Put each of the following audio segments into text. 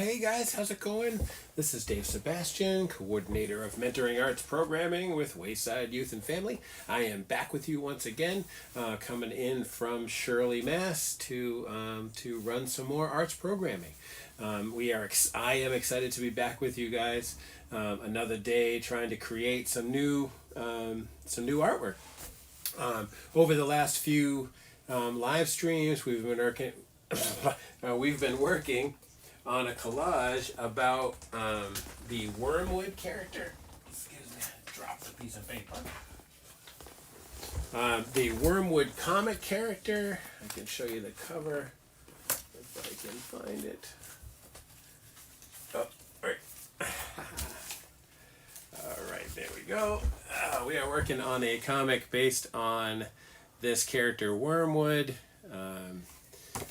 Hey guys, how's it going? This is Dave Sebastian, coordinator of mentoring arts programming with Wayside Youth and Family. I am back with you once again, coming in from Shirley, Mass, to run some more arts programming. I am excited to be back with you guys. Another day trying to create some new artwork. Over the last few live streams, we've been working on a collage about the Wormwood character. Excuse me, I dropped a piece of paper. The Wormwood comic character. I can show you the cover if I can find it. Oh, all right. All right, there we go. We are working on a comic based on this character Wormwood.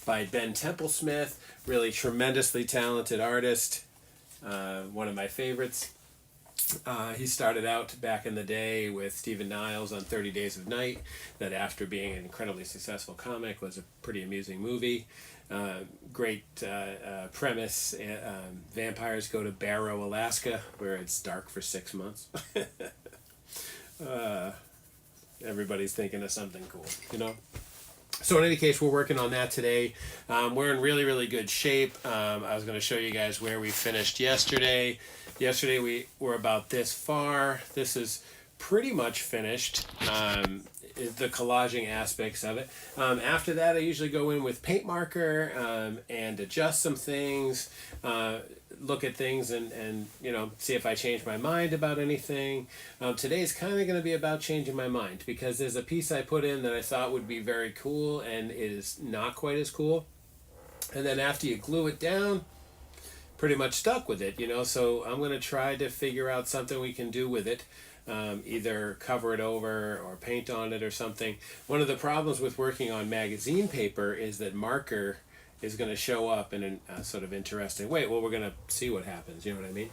By Ben Templesmith, really tremendously talented artist, one of my favorites. He started out back in the day with Stephen Niles on 30 Days of Night, that after being an incredibly successful comic was a pretty amusing movie. Great premise. Vampires go to Barrow, Alaska, where it's dark for 6 months. Everybody's thinking of something cool, you know? So in any case, we're working on that today. We're in really, really good shape. I was going to show you guys where we finished yesterday. Yesterday we were about this far. This is pretty much finished, the collaging aspects of it. After that, I usually go in with paint marker and adjust some things, look at things and see if I change my mind about anything. Today's kind of going to be about changing my mind, because there's a piece I put in that I thought would be very cool and it is not quite as cool. And then after you glue it down, pretty much stuck with it, so I'm going to try to figure out something we can do with it. Either cover it over or paint on it or something. One of the problems with working on magazine paper is that marker is going to show up in a sort of interesting way. Well, we're going to see what happens, you know what I mean?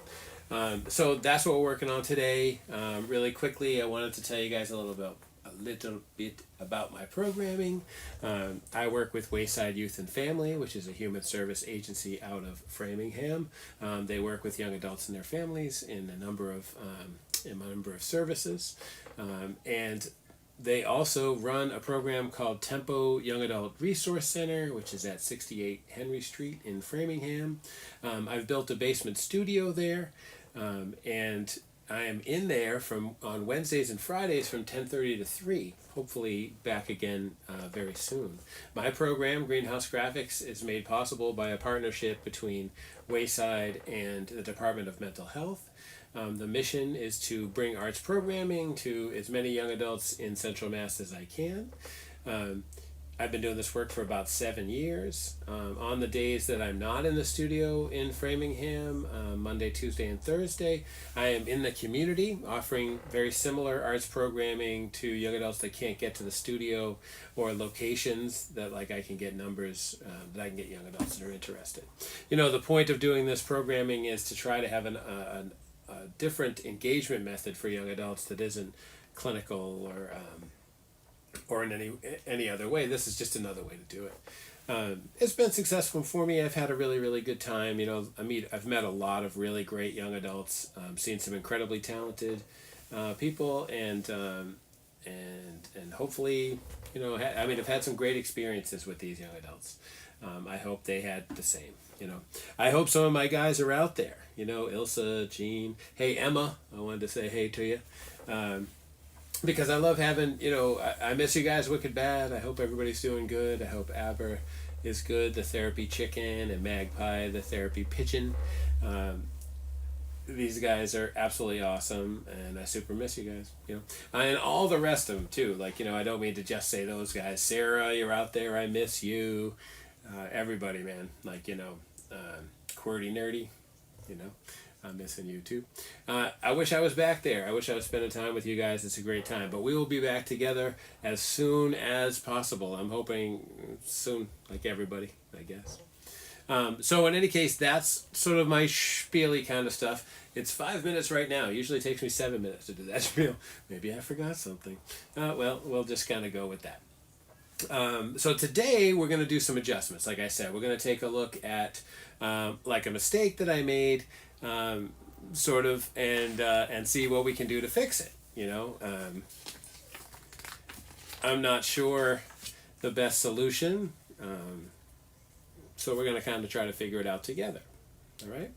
So that's what we're working on today. Really quickly, I wanted to tell you guys a little bit about my programming. I work with Wayside Youth and Family, which is a human service agency out of Framingham. They work with young adults and their families in a number of services, and they also run a program called Tempo Young Adult Resource Center, which is at 68 Henry Street in Framingham. I've built a basement studio there, and I am in there on Wednesdays and Fridays from 10:30 to 3. Hopefully back again very soon. My program, Greenhouse Graphics, is made possible by a partnership between Wayside and the Department of Mental Health. The mission is to bring arts programming to as many young adults in Central Mass as I can. I've been doing this work for about 7 years. On the days that I'm not in the studio in Framingham, Monday, Tuesday, and Thursday, I am in the community offering very similar arts programming to young adults that can't get to the studio, or locations that I can get numbers that I can get young adults that are interested. The point of doing this programming is to try to have a different engagement method for young adults that isn't clinical or in any other way. This is just another way to do it. It's been successful for me. I've had a really, really good time. I've met a lot of really great young adults, seen some incredibly talented people, and hopefully, I've had some great experiences with these young adults. I hope they had the same. I hope some of my guys are out there. Ilsa, Jean, hey Emma, I wanted to say hey to you. Because I love having, I miss you guys wicked bad. I hope everybody's doing good. I hope Aber is good, the therapy chicken, and Magpie, the therapy pigeon. These guys are absolutely awesome, and I super miss you guys, and all the rest of them too. I don't mean to just say those guys. Sarah, you're out there. I miss you. Everybody, man. QWERTY nerdy, I'm missing you too. I wish I was back there. I wish I was spending time with you guys. It's a great time. But we will be back together as soon as possible. I'm hoping soon, like everybody, I guess. So in any case, that's sort of my spiely kind of stuff. It's 5 minutes right now. It usually takes me 7 minutes to do that spiel. Maybe I forgot something. Well, we'll just kind of go with that. So today we're going to do some adjustments. Like I said, we're going to take a look at like a mistake that I made, sort of, and see what we can do to fix it. I'm not sure the best solution, so we're going to kind of try to figure it out together. All right.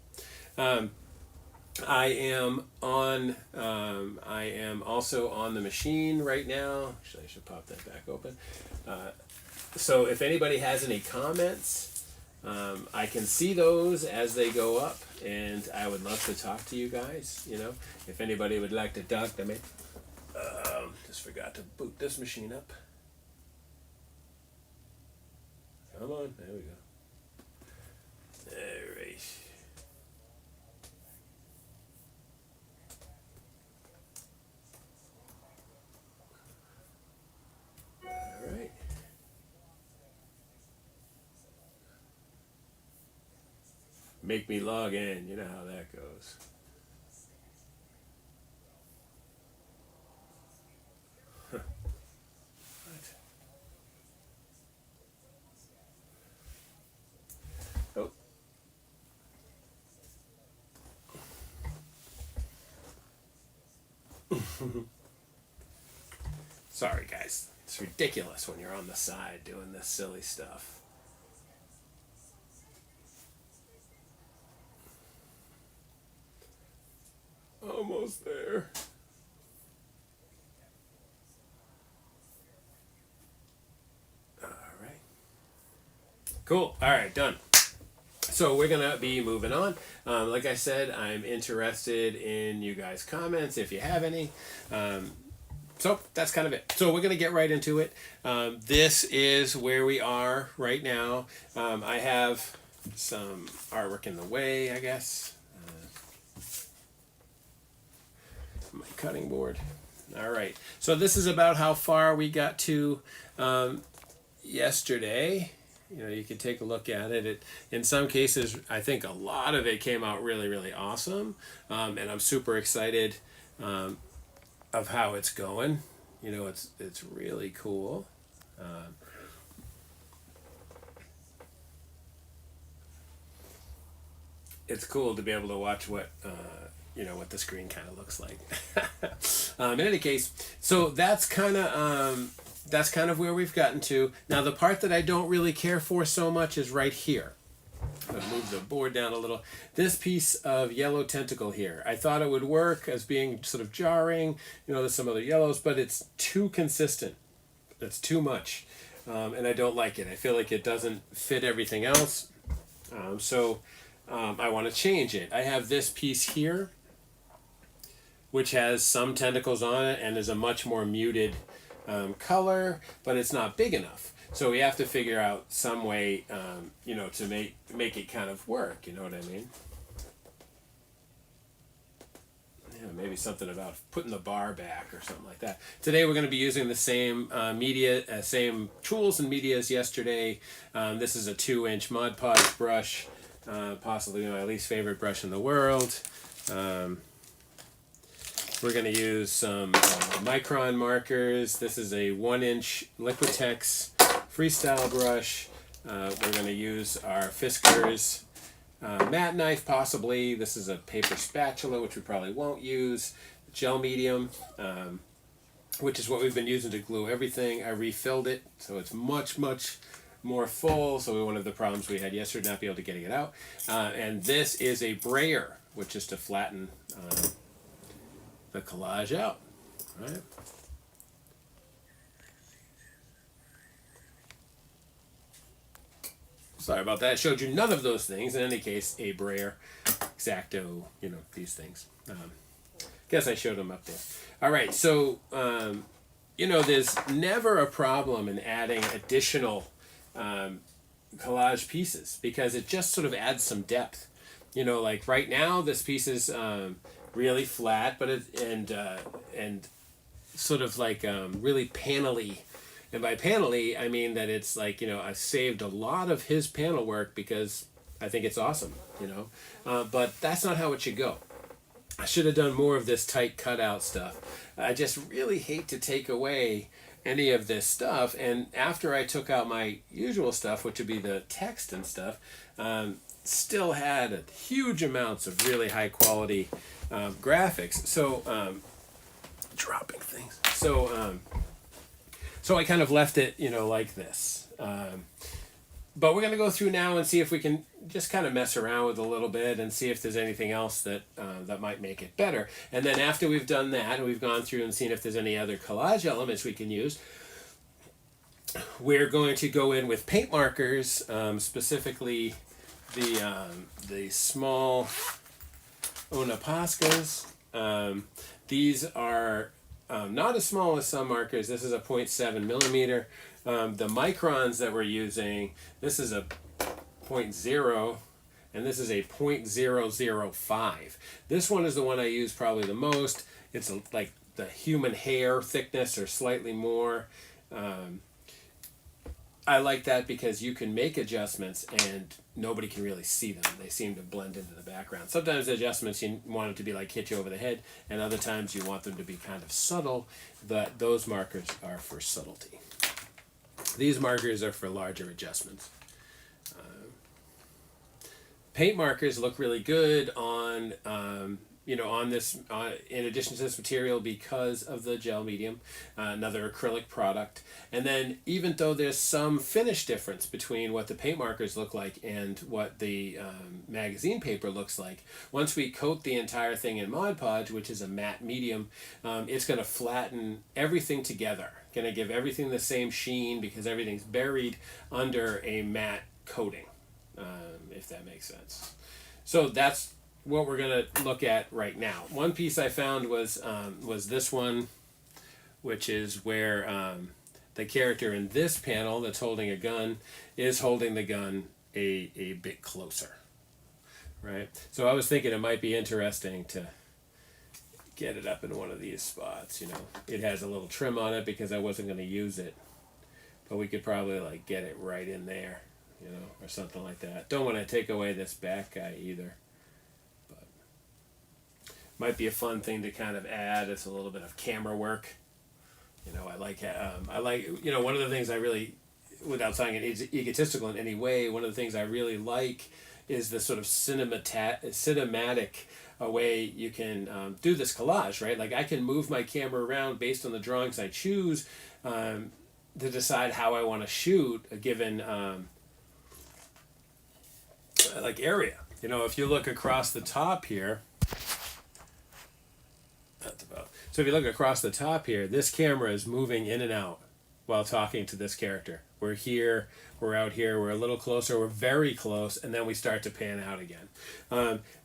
I am on. I am also on the machine right now. Actually, I should pop that back open. So if anybody has any comments, I can see those as they go up, and I would love to talk to you guys. If anybody would like to talk to me. Just forgot to boot this machine up. Come on, there we go. All right. All right. Make me log in. You know how that goes. Oh. Sorry, guys. It's ridiculous when you're on the side doing this silly stuff. Almost there. All right. Cool. All right, done. So we're going to be moving on. Like I said, I'm interested in you guys' comments if you have any. So that's kind of it. So we're going to get right into it. This is where we are right now. I have some artwork in the way, I guess. My cutting board. All right. So this is about how far we got to yesterday. You can take a look at it. In some cases, I think a lot of it came out really, really awesome. And I'm super excited of how it's going. It's really cool. It's cool to be able to watch what the screen kind of looks like. In any case, so that's kind of where we've gotten to. Now the part that I don't really care for so much is right here. I'll move the board down a little. This piece of yellow tentacle here, I thought it would work as being sort of jarring. There's some other yellows, but it's too consistent. That's too much, and I don't like it. I feel like it doesn't fit everything else. So I want to change it. I have this piece here, which has some tentacles on it and is a much more muted color, but it's not big enough. So we have to figure out some way, to make it kind of work. You know what I mean? Yeah, maybe something about putting the bar back or something like that. Today we're going to be using the same same tools and media as yesterday. This is a 2-inch Mod Podge brush, possibly my least favorite brush in the world. We're going to use some micron markers. This is a 1-inch Liquitex freestyle brush. We're going to use our Fiskars matte knife, possibly. This is a paper spatula, which we probably won't use. Gel medium, which is what we've been using to glue everything. I refilled it, so it's much, much more full. So one of the problems we had yesterday, not be able to get it out. And this is a brayer, which is to flatten the collage out. All right. Sorry about that. I showed you none of those things. In any case, a brayer, X-Acto, these things. Guess I showed them up there. All right, so, there's never a problem in adding additional collage pieces because it just sort of adds some depth. Like right now, this piece is really flat, but and sort of like really panel-y. And by panel-y, I mean that it's like, I saved a lot of his panel work because I think it's awesome, But that's not how it should go. I should have done more of this tight cutout stuff. I just really hate to take away any of this stuff. And after I took out my usual stuff, which would be the text and stuff, still had huge amounts of really high quality graphics. So dropping things. So I kind of left it, like this. But we're going to go through now and see if we can just kind of mess around with a little bit and see if there's anything else that that might make it better. And then after we've done that and we've gone through and seen if there's any other collage elements we can use, we're going to go in with paint markers, specifically the small Onapascas. These are not as small as some markers. This is a 0.7 millimeter. The microns that we're using, this is a 0.0 and this is a 0.005. This one is the one I use probably the most. It's like the human hair thickness or slightly more. I like that because you can make adjustments and nobody can really see them. They seem to blend into the background. Sometimes the adjustments you want it to be like hit you over the head, and other times you want them to be kind of subtle, but those markers are for subtlety. These markers are for larger adjustments. Paint markers look really good on on this, in addition to this material, because of the gel medium, another acrylic product. And then even though there's some finish difference between what the paint markers look like and what the magazine paper looks like, once we coat the entire thing in Mod Podge, which is a matte medium, it's going to flatten everything together. Going to give everything the same sheen because everything's buried under a matte coating, if that makes sense. So that's what we're going to look at right now. One piece I found was this one, which is where the character in this panel that's holding a gun is holding the gun a bit closer, right? So I was thinking it might be interesting to get it up in one of these spots. It has a little trim on it because I wasn't going to use it, but we could probably like get it right in there, or something like that. Don't want to take away this back guy either. Might be a fun thing to kind of add. It's a little bit of camera work. I like one of the things I really, without sounding egotistical in any way, one of the things I really like is the sort of cinematic way you can do this collage, right? Like I can move my camera around based on the drawings I choose to decide how I want to shoot a given area. If you look across the top here, so if you look across the top here, this camera is moving in and out while talking to this character. We're here, we're out here, we're a little closer, we're very close, and then we start to pan out again.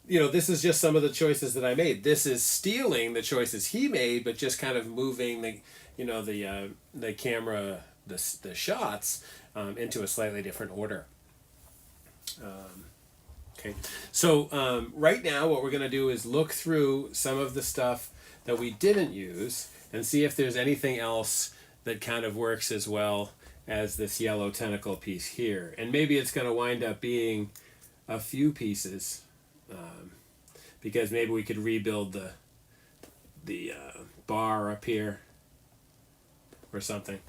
This is just some of the choices that I made. This is stealing the choices he made, but just kind of moving the camera, the shots into a slightly different order. Okay, so right now what we're going to do is look through some of the stuff that we didn't use and see if there's anything else that kind of works as well as this yellow tentacle piece here. And maybe it's going to wind up being a few pieces, because maybe we could rebuild the bar up here or something.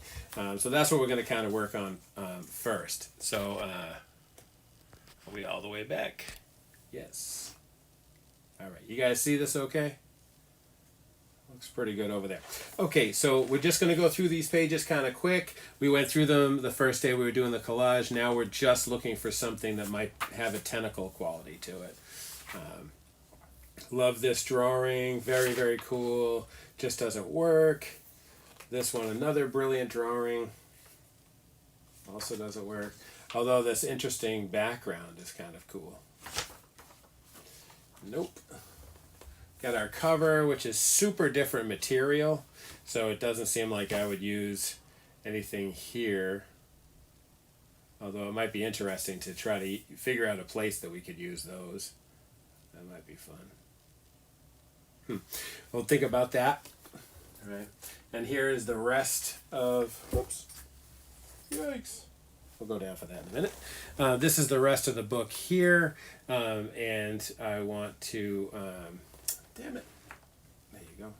So that's what we're going to kind of work on first. So are we all the way back? Yes. All right, you guys see this okay? Looks pretty good over there. Okay, so we're just going to go through these pages kind of quick. We went through them the first day we were doing the collage. Now we're just looking for something that might have a tentacle quality to it. Love this drawing. Very, very cool. Just doesn't work. This one, another brilliant drawing. Also doesn't work. Although this interesting background is kind of cool. Nope. Got our cover, which is super different material, so it doesn't seem like I would use anything here. Although it might be interesting to try to figure out a place that we could use those. That might be fun. Well, think about that. All right. And here is the rest of... Whoops. Yikes. We'll go down for that in a minute. This is the rest of the book here. And I want to... damn it. There you go.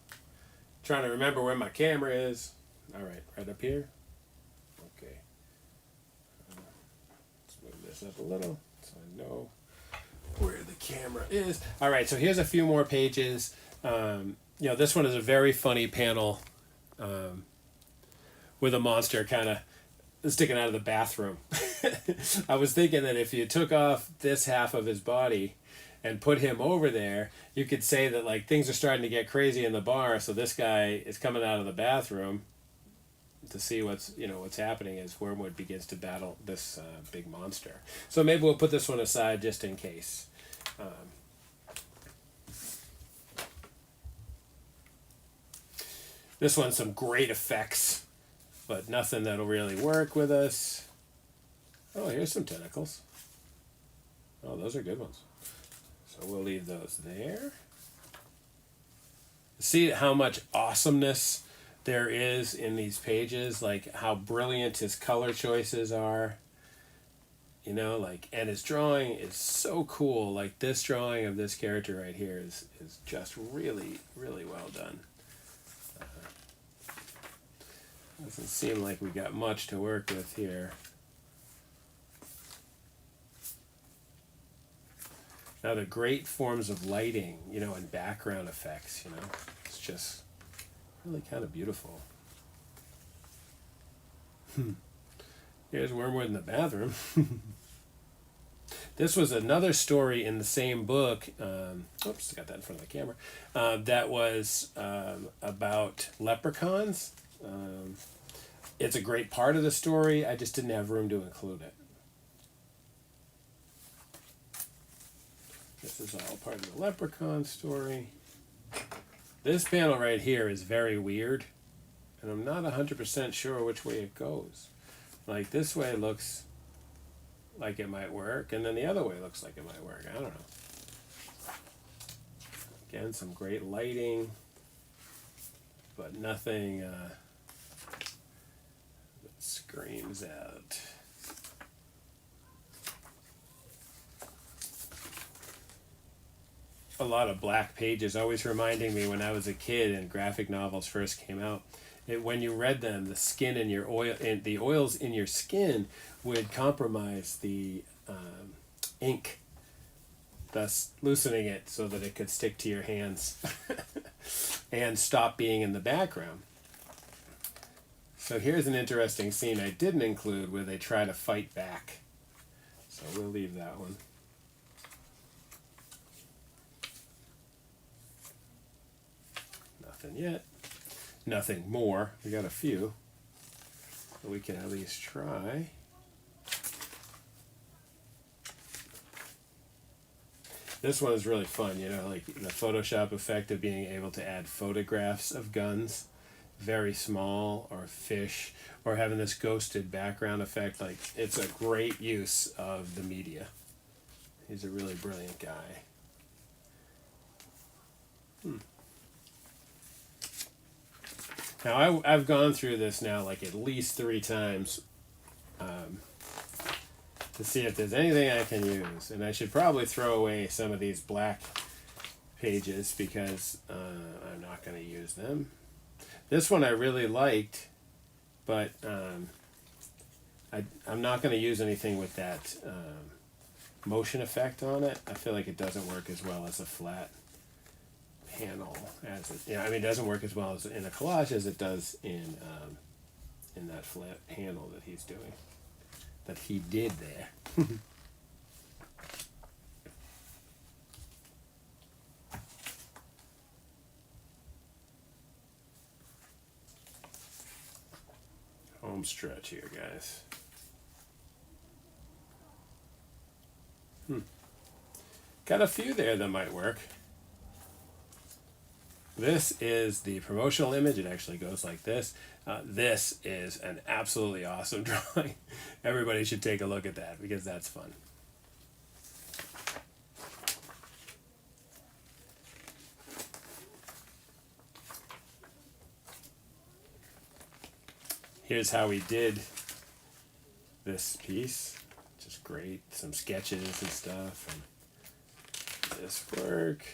Trying to remember where my camera is. All right, right up here. Okay. Let's move this up a little so I know where the camera is. All right, so here's a few more pages. This one is a very funny panel with a monster kind of sticking out of the bathroom. I was thinking that if you took off this half of his body and put him over there, you could say that like things are starting to get crazy in the bar. So this guy is coming out of the bathroom to see what's happening as Wormwood begins to battle this big monster. So maybe we'll put this one aside just in case. This one's some great effects, but nothing that'll really work with us. Oh, here's some tentacles. Oh, those are good ones. So we'll leave those there. See how much awesomeness there is in these pages, like how brilliant his color choices are. And his drawing is so cool. Like this drawing of this character right here is just really, really well done. Doesn't seem like we got much to work with here. Now the great forms of lighting, and background effects, it's just really kind of beautiful. Here's Wormwood in the bathroom. This was another story in the same book. Oops, got that in front of the camera. That was about leprechauns. It's a great part of the story. I just didn't have room to include it. This is all part of the leprechaun story. This panel right here is very weird, and I'm not 100% sure which way it goes. Like this way looks like it might work, and then the other way looks like it might work. I don't know. Again, some great lighting, but nothing that screams out. A lot of black pages, always reminding me when I was a kid and graphic novels first came out. When you read them, the skin in your oil and the oils in your skin would compromise the ink, thus loosening it so that it could stick to your hands and stop being in the background. So here's an interesting scene I didn't include where they try to fight back. So we'll leave that one. Nothing yet. Nothing more. We got a few. But we can at least try. This one is really fun, like the Photoshop effect of being able to add photographs of guns, very small, or fish, or having this ghosted background effect. Like, it's a great use of the media. He's a really brilliant guy. Now, I've gone through this now like at least 3 times to see if there's anything I can use. And I should probably throw away some of these black pages because I'm not going to use them. This one I really liked, but I'm not going to use anything with that motion effect on it. I feel like it doesn't work as well as a flat panel it doesn't work as well as in a collage as it does in that flat panel that he's doing, that he did there. Home stretch here, guys. Got a few there that might work. This is the promotional image. It actually goes like this. This is an absolutely awesome drawing. Everybody should take a look at that because that's fun. Here's how we did this piece. Just great. Some sketches and stuff. And this work.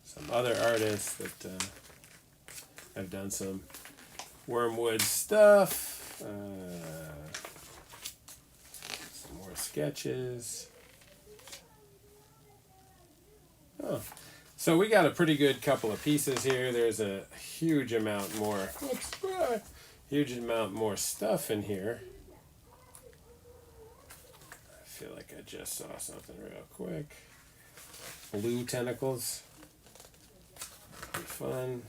Some other artists that I've done some Wormwood stuff. Some more sketches. Oh, so we got a pretty good couple of pieces here. There's a huge amount more. Huge amount more stuff in here. I feel like I just saw something real quick. Blue tentacles. Be fun.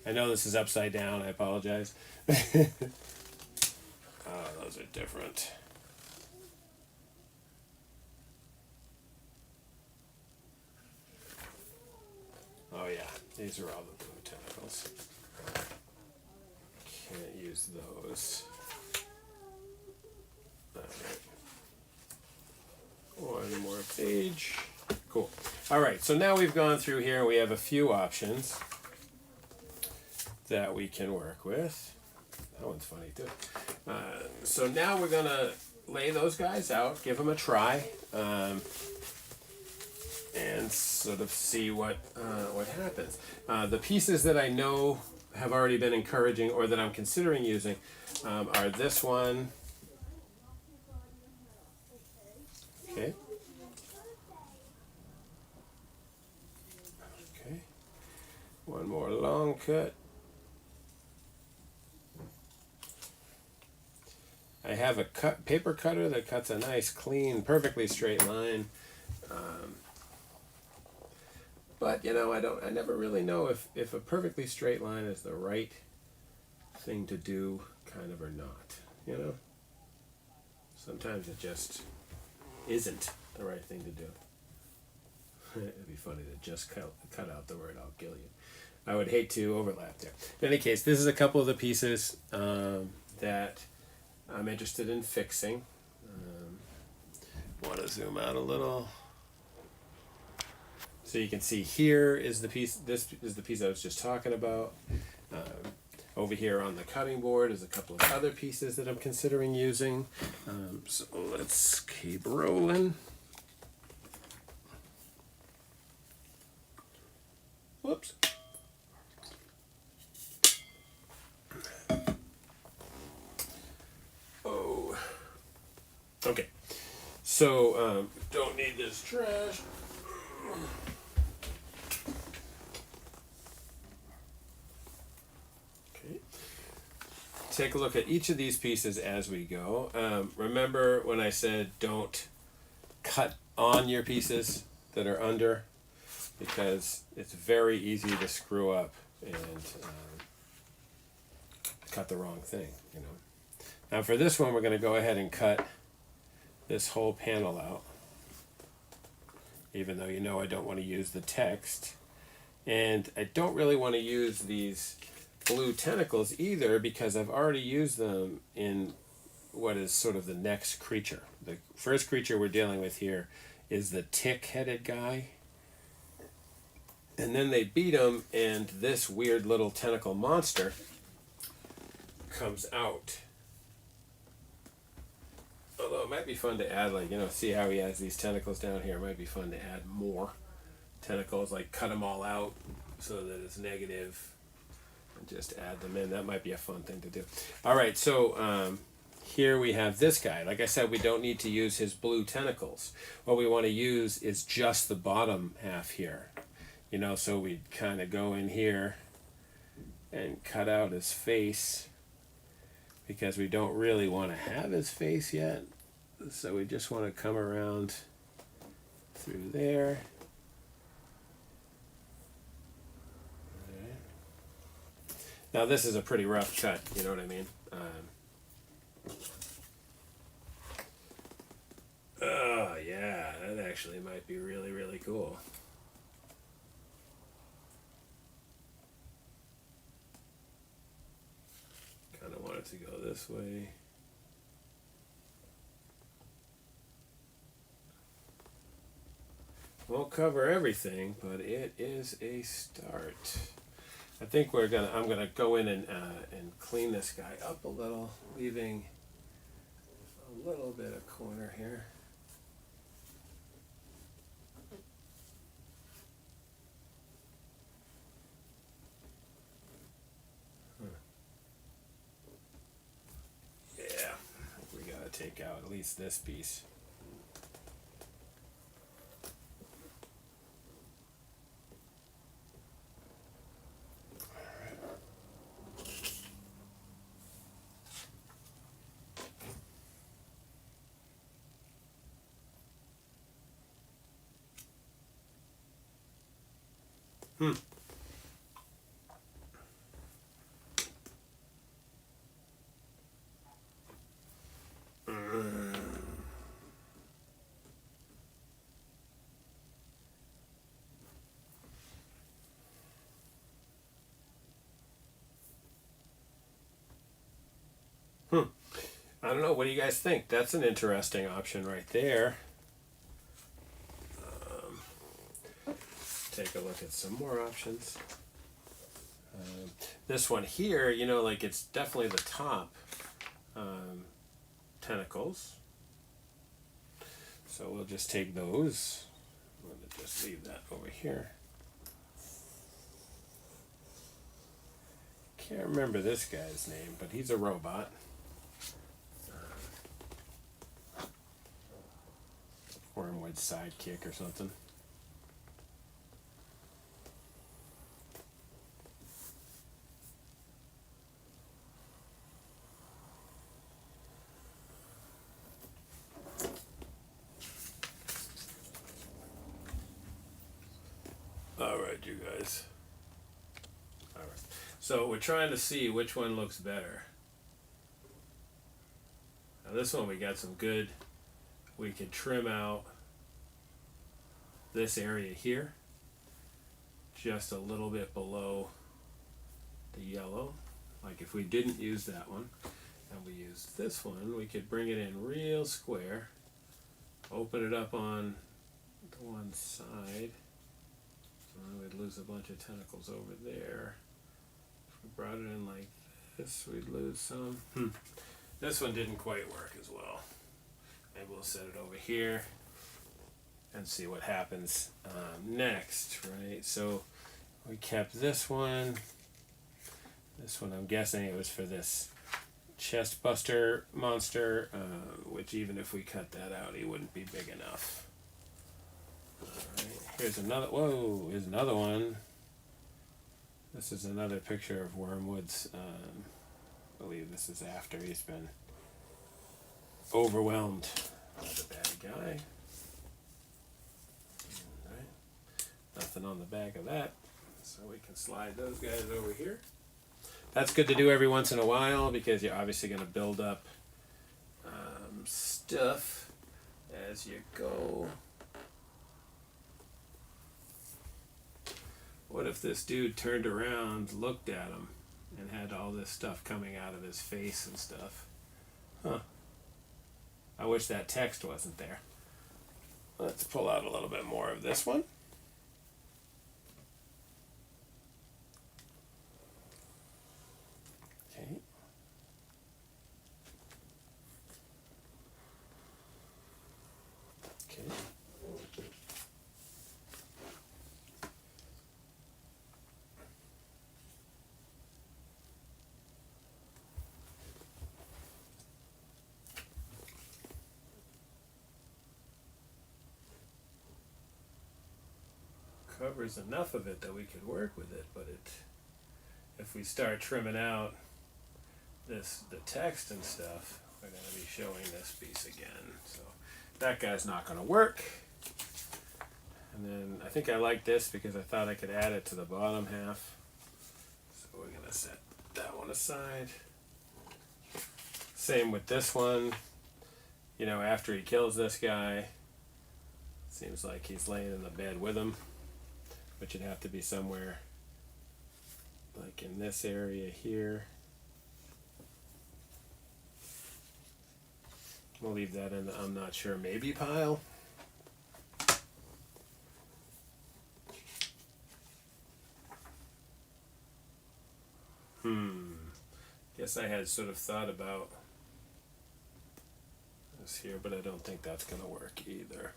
I know this is upside down. I apologize. Oh, those are different. Oh yeah, these are all the blue tentacles. Can't use those. All right. One more page. Cool. All right, so now we've gone through here. We have a few options that we can work with. That one's funny too. So now we're gonna lay those guys out, give them a try, and sort of see what happens. The pieces that I know have already been encouraging, or that I'm considering using, are this one. Okay. Okay. One more long cut. I have a paper cutter that cuts a nice, clean, perfectly straight line. But you know, I never really know if a perfectly straight line is the right thing to do, kind of, or not. You know, sometimes it just isn't the right thing to do. It'd be funny to just cut out the word "I'll kill you." I would hate to overlap there. In any case, this is a couple of the pieces that I'm interested in fixing. Want to zoom out a little so you can see here is the piece. This is the piece I was just talking about. Over here on the cutting board is a couple of other pieces that I'm considering using. So let's keep rolling. Whoops. Oh. Okay. So, don't need this trash. Okay. Take a look at each of these pieces as we go. Remember when I said don't cut on your pieces that are under, because it's very easy to screw up and cut the wrong thing, you know. Now for this one, we're going to go ahead and cut this whole panel out, even though you know I don't want to use the text. And I don't really want to use these blue tentacles either, because I've already used them in what is sort of the next creature. The first creature we're dealing with here is the tick-headed guy. And then they beat him, and this weird little tentacle monster comes out. Although it might be fun to add, like, you know, see how he has these tentacles down here. It might be fun to add more tentacles, like cut them all out so that it's negative and just add them in. That might be a fun thing to do. All right, so here we have this guy. Like I said, we don't need to use his blue tentacles. What we want to use is just the bottom half here. You know, so we kind of go in here and cut out his face, because we don't really want to have his face yet. So we just want to come around through there. Right. Now this is a pretty rough cut, you know what I mean? Oh yeah, that actually might be really, really cool. Kind of want it to go this way. Won't cover everything, but it is a start. I think I'm gonna go in and clean this guy up a little, leaving a little bit of corner here. take out at least this piece. Hmm. Hmm. I don't know. What do you guys think? That's an interesting option right there. Take a look at some more options. This one here, you know, like it's definitely the top tentacles. So we'll just take those. I'm going to just leave that over here. Can't remember this guy's name, but he's a robot. Wormwood sidekick or something. All right, you guys. All right. So we're trying to see which one looks better. Now this one we got some good. We can trim out this area here, just a little bit below the yellow. Like if we didn't use that one and we used this one, we could bring it in real square, open it up on the one side. We'd lose a bunch of tentacles over there. If we brought it in like this, we'd lose some. This one didn't quite work as well. Maybe we'll set it over here and see what happens next, right? So we kept this one. This one, I'm guessing it was for this chest buster monster, which even if we cut that out, he wouldn't be big enough. All right, here's another. Whoa, here's another one. This is another picture of Wormwood's. I believe this is after he's been overwhelmed by the bad guy. All right. Nothing on the back of that, so we can slide those guys over here. That's good to do every once in a while because you're obviously going to build up stuff as you go. What if this dude turned around, looked at him, and had all this stuff coming out of his face and stuff? Huh. I wish that text wasn't there. Let's pull out a little bit more of this one. Okay. Okay. Covers enough of it that we could work with it, but if we start trimming out the text and stuff, we're going to be showing this piece again. So that guy's not going to work. And then I think I like this because I thought I could add it to the bottom half. So we're going to set that one aside. Same with this one. You know, after he kills this guy, seems like he's laying in the bed with him, which would have to be somewhere like in this area here. We'll leave that in the I'm not sure maybe pile. Guess I had sort of thought about this here, but I don't think that's going to work either.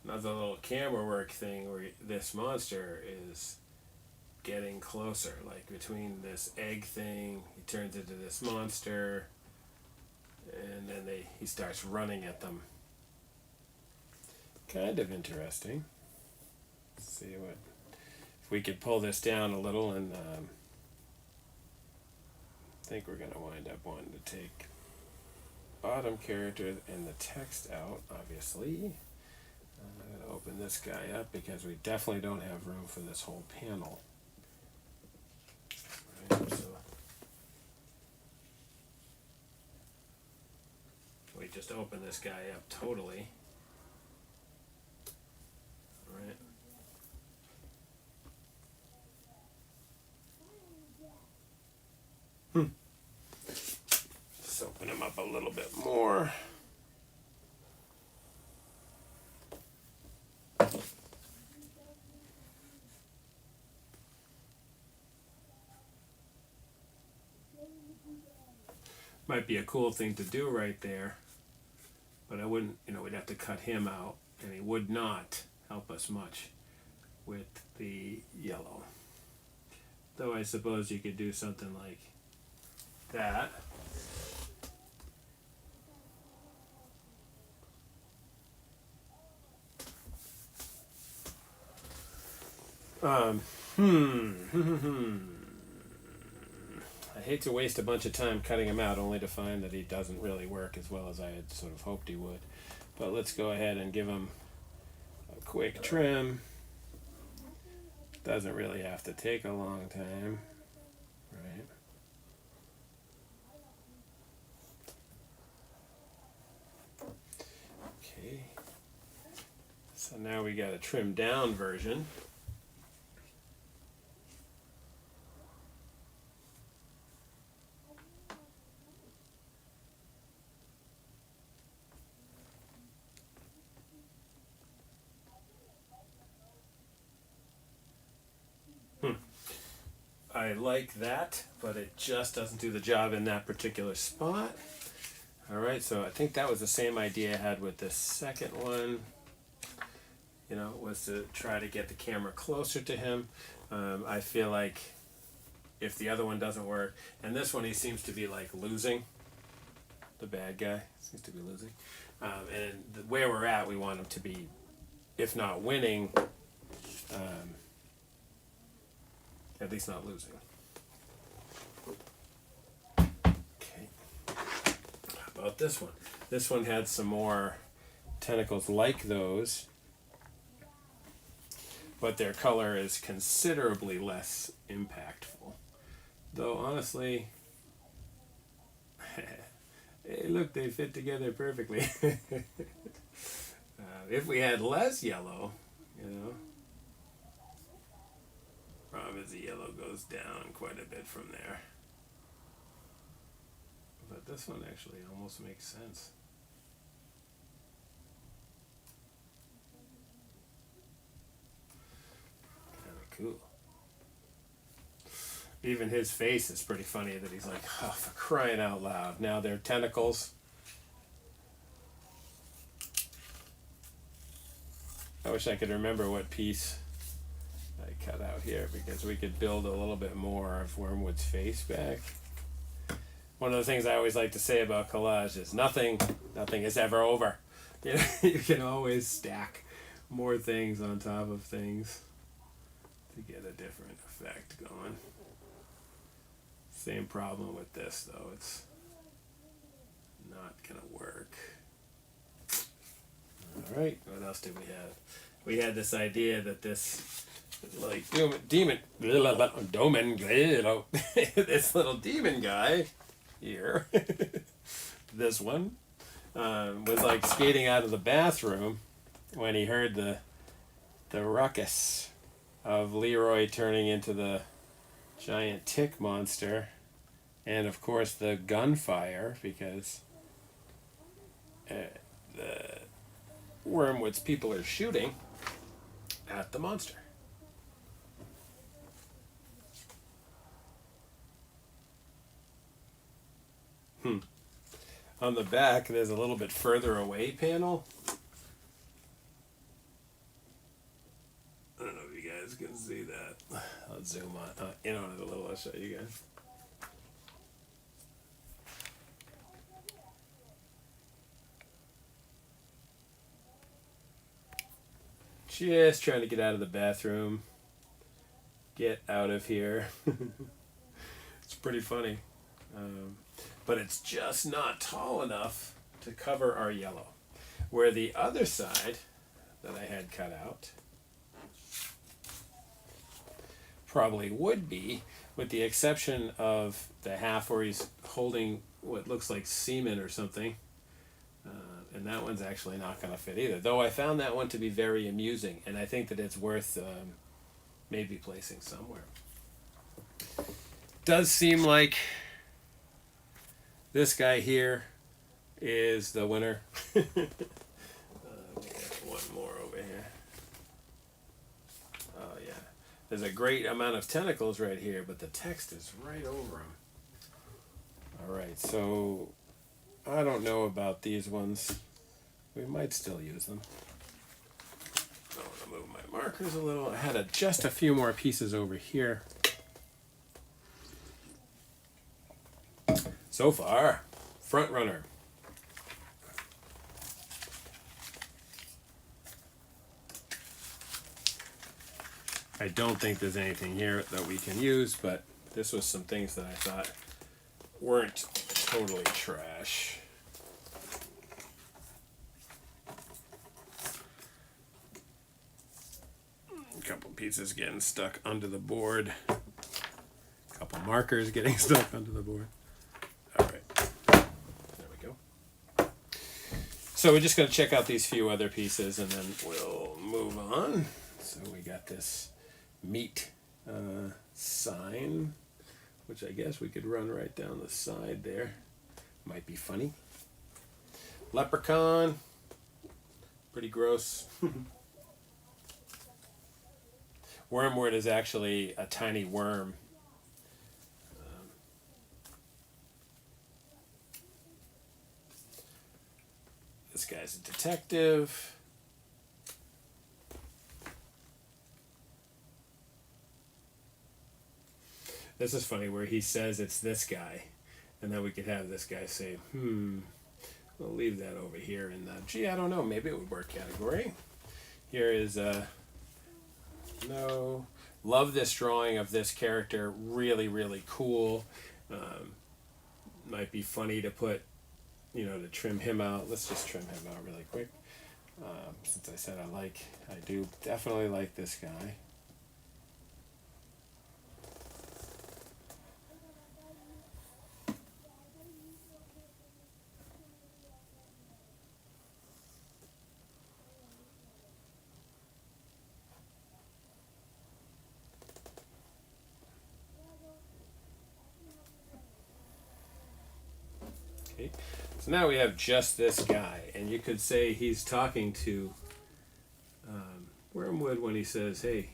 Another little camera work thing where this monster is getting closer, like between this egg thing, he turns into this monster, and then he starts running at them. Kind of interesting. Let's see if we could pull this down a little, and I think we're going to wind up wanting to take bottom character and the text out, obviously. I'm going to open this guy up because we definitely don't have room for this whole panel. Right, so we just open this guy up totally. Right. Just open him up a little bit more. Might be a cool thing to do right there, but I wouldn't, we'd have to cut him out, and he would not help us much with the yellow. Though I suppose you could do something like that. I hate to waste a bunch of time cutting him out only to find that he doesn't really work as well as I had sort of hoped he would. But let's go ahead and give him a quick trim. Doesn't really have to take a long time, right? Okay. So now we got a trimmed down version. I like that, but it just doesn't do the job in that particular spot. All right, so I think that was the same idea I had with the second one. Was to try to get the camera closer to him. I feel like if the other one doesn't work, and this one he seems to be like losing, the bad guy seems to be losing. And where we're at, we want him to be, if not winning, at least not losing. Okay. How about this one? This one had some more tentacles like those, but their color is considerably less impactful. Though honestly, hey, look, they fit together perfectly. If we had less yellow, problem is the yellow goes down quite a bit from there. But this one actually almost makes sense. Kind of cool. Even his face is pretty funny that he's like, oh, for crying out loud. Now they're tentacles. I wish I could remember what piece I cut out here because we could build a little bit more of Wormwood's face back. One of the things I always like to say about collage is nothing is ever over. You can always stack more things on top of things to get a different effect going. Same problem with this though, it's not gonna work. Alright, what else did we have? We had this idea that this demon this little demon guy here this one was like skating out of the bathroom when he heard the ruckus of Leroy turning into the giant tick monster, and of course the gunfire because the Wormwood's people are shooting at the monster. On the back, there's a little bit further away panel. I don't know if you guys can see that. I'll zoom in on it a little. I'll show you guys. Just trying to get out of the bathroom. Get out of here. It's pretty funny. But it's just not tall enough to cover our yellow. Where the other side that I had cut out probably would be, with the exception of the half where he's holding what looks like semen or something. And that one's actually not going to fit either. Though I found that one to be very amusing, and I think that it's worth maybe placing somewhere. Does seem like this guy here is the winner. We got one more over here. Oh yeah, there's a great amount of tentacles right here, but the text is right over them. All right, so I don't know about these ones. We might still use them. I want to move my markers a little. I had just a few more pieces over here. So far, front runner. I don't think there's anything here that we can use, but this was some things that I thought weren't totally trash. A couple pieces getting stuck under the board. A couple markers getting stuck under the board. All right. There we go. So we're just going to check out these few other pieces and then we'll move on. So we got this meat sign, which I guess we could run right down the side there. Might be funny. Leprechaun. Pretty gross. Wormwood is actually a tiny worm. This guy's a detective. This is funny where he says it's this guy. And then we could have this guy say, we'll leave that over here in the, gee, I don't know, maybe it would work category. Here is no. Love this drawing of this character. Really, really cool. Might be funny to put, to trim him out. Let's just trim him out really quick. Since I said I do definitely like this guy. Okay. So now we have just this guy, and you could say he's talking to Wormwood when he says, hey,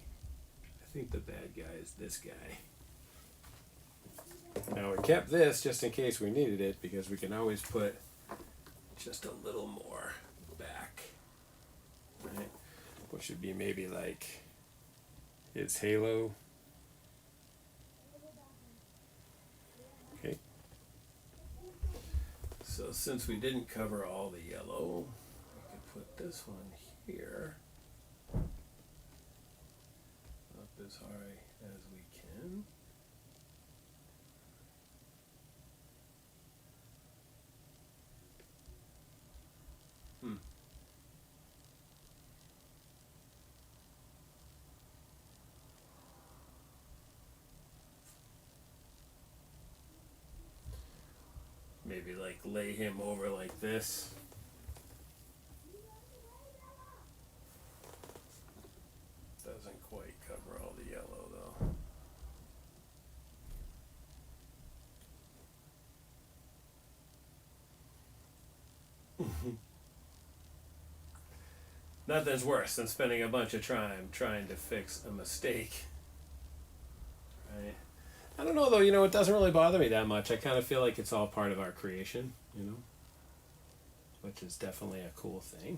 I think the bad guy is this guy. Now we kept this just in case we needed it, because we can always put just a little more back, right? Which should be maybe like his halo. Okay. So since we didn't cover all the yellow, we can put this one here up as high as we can. Maybe like lay him over like this. Doesn't quite cover all the yellow though. Nothing's worse than spending a bunch of time trying to fix a mistake. Right? I don't know though, it doesn't really bother me that much. I kind of feel like it's all part of our creation, which is definitely a cool thing.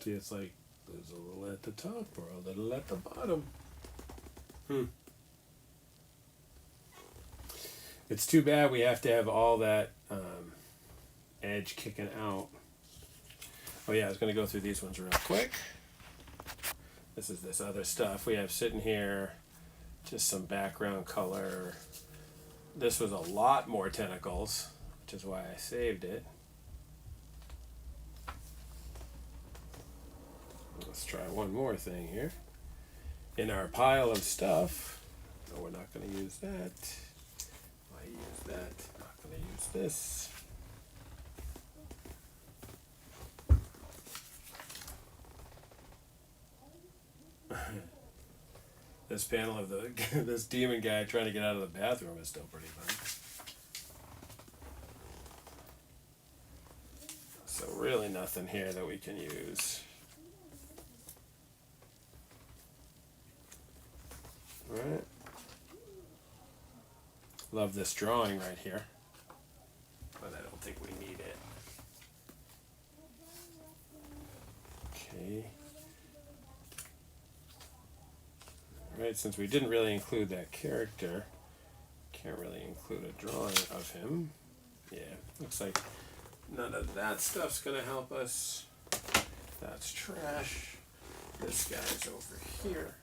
difficulty. It's like there's a little at the top or a little at the bottom. It's too bad we have to have all that edge kicking out. Oh yeah, I was going to go through these ones real quick. This is this other stuff we have sitting here. Just some background color. This was a lot more tentacles, which is why I saved it. Let's try one more thing here. In our pile of stuff, no, we're not going to use that. I use that, not going to use this. This panel of this demon guy trying to get out of the bathroom is still pretty fun. So really nothing here that we can use. All right. Love this drawing right here, but I don't think we need it. Okay. Right, since we didn't really include that character, can't really include a drawing of him. Yeah, looks like none of that stuff's gonna help us. That's trash. This guy's over here.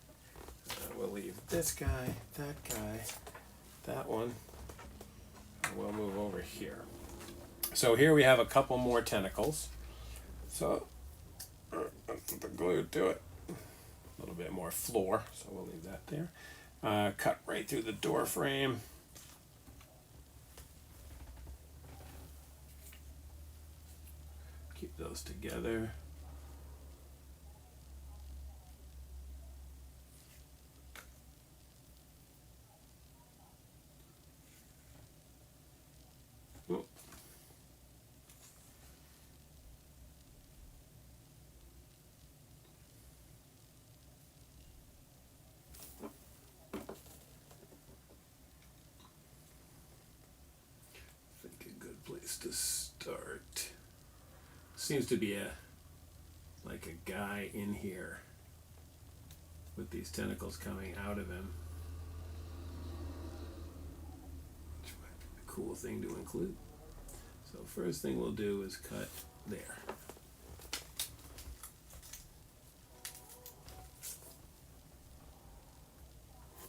We'll leave this guy, that one. And we'll move over here. So here we have a couple more tentacles. So that's the glue to it. A little bit more floor, so we'll leave that there. Cut right through the door frame. Keep those together. Oh. To start, seems to be like a guy in here with these tentacles coming out of him, which might be a cool thing to include. So first thing we'll do is cut there.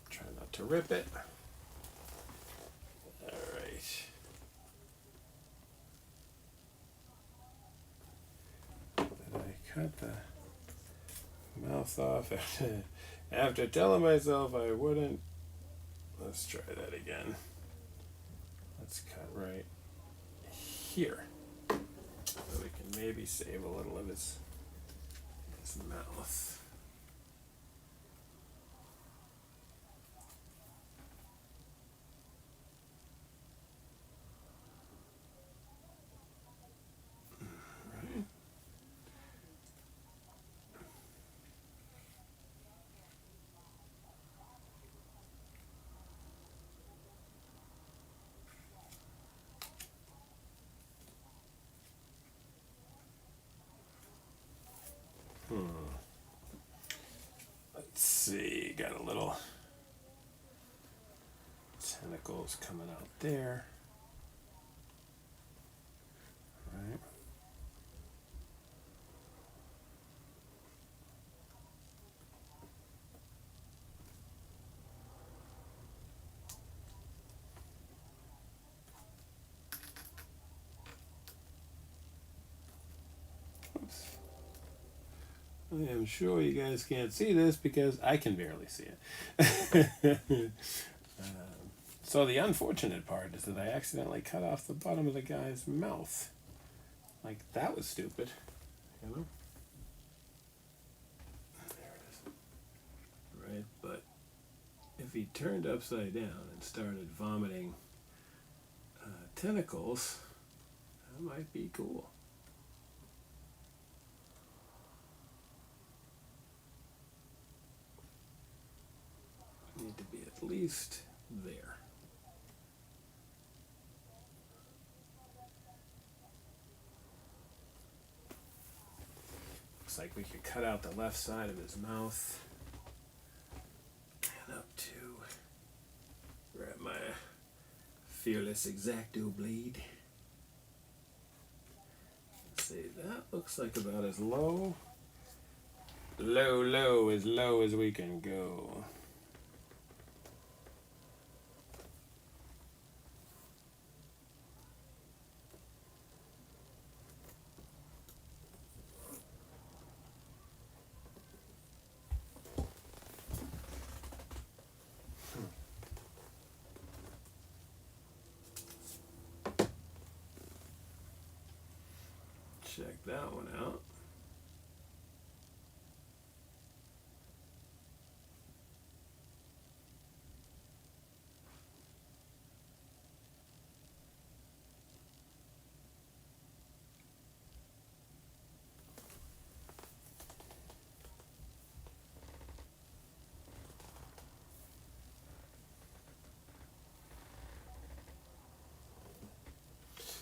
Try not to rip it. Cut the mouth off after telling myself I wouldn't. Let's try that again. Let's cut right here so we can maybe save a little of his mouth. Let's see, got a little tentacles coming out there. Right. I am sure you guys can't see this because I can barely see it. So the unfortunate part is that I accidentally cut off the bottom of the guy's mouth. Like, that was stupid, you know? There it is. Right, but if he turned upside down and started vomiting tentacles, that might be cool. Need to be at least there. Looks like we could cut out the left side of his mouth. And up to grab my Fearless X-Acto blade. Let's see, that looks like about as low as we can go. Check that one out.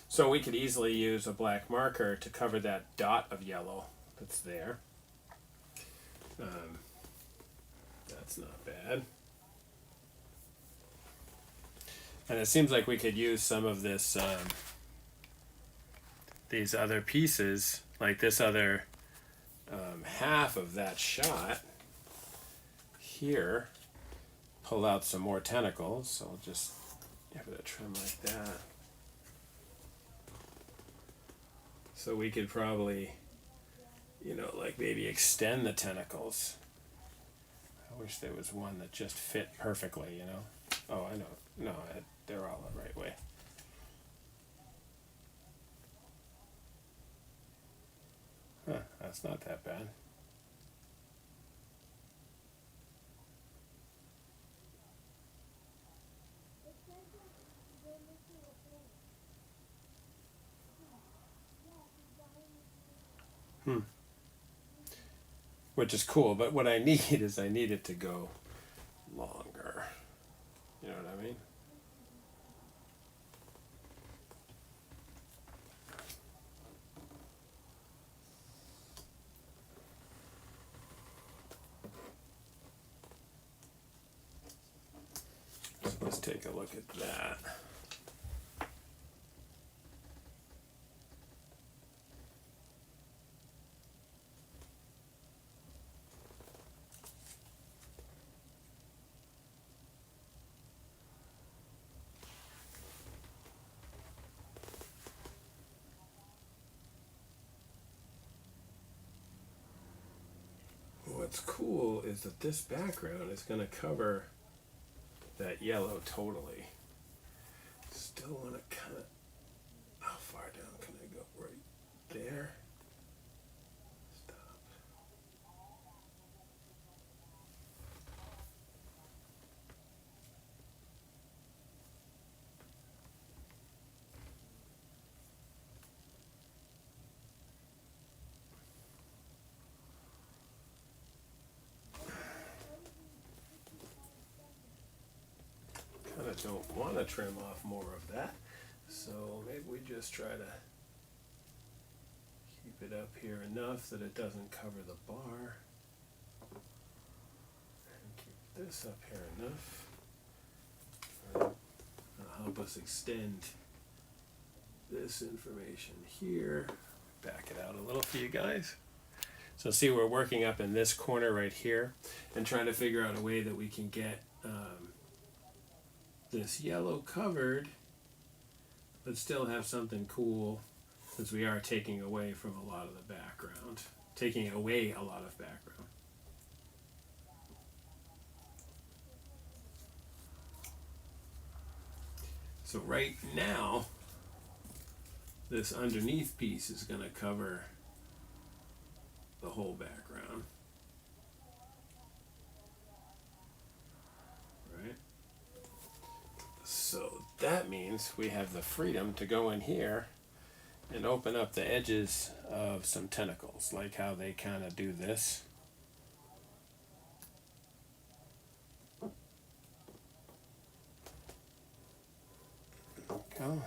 So we could easily use a black marker to cover that dot of yellow that's there. That's not bad. And it seems like we could use some of this, these other pieces, like this other half of that shot here, pull out some more tentacles. So I'll just give it a trim like that. So we could probably, you know, like maybe extend the tentacles. I wish there was one that just fit perfectly, you know. Oh, I know. No, they're all the right way. Huh, that's not that bad. Which is cool, but what I need is I need it to go longer. You know what I mean? So let's take a look at that. What's cool is that this background is going to cover that yellow totally. Still want to kind of, how far down can I go? Right there. Stop. Kind of don't want to trim off more of that, so maybe we just try to keep it up here enough that it doesn't cover the bar, and keep this up here enough. That'll help us extend this information here. Back it out a little for you guys. So see, we're working up in this corner right here and trying to figure out a way that we can get this yellow covered but still have something cool, since we are taking away from a lot of the background, taking away a lot of background. So right now this underneath piece is going to cover the whole background. Right? So that means we have the freedom to go in here and open up the edges of some tentacles, like how they kind of do this. Go.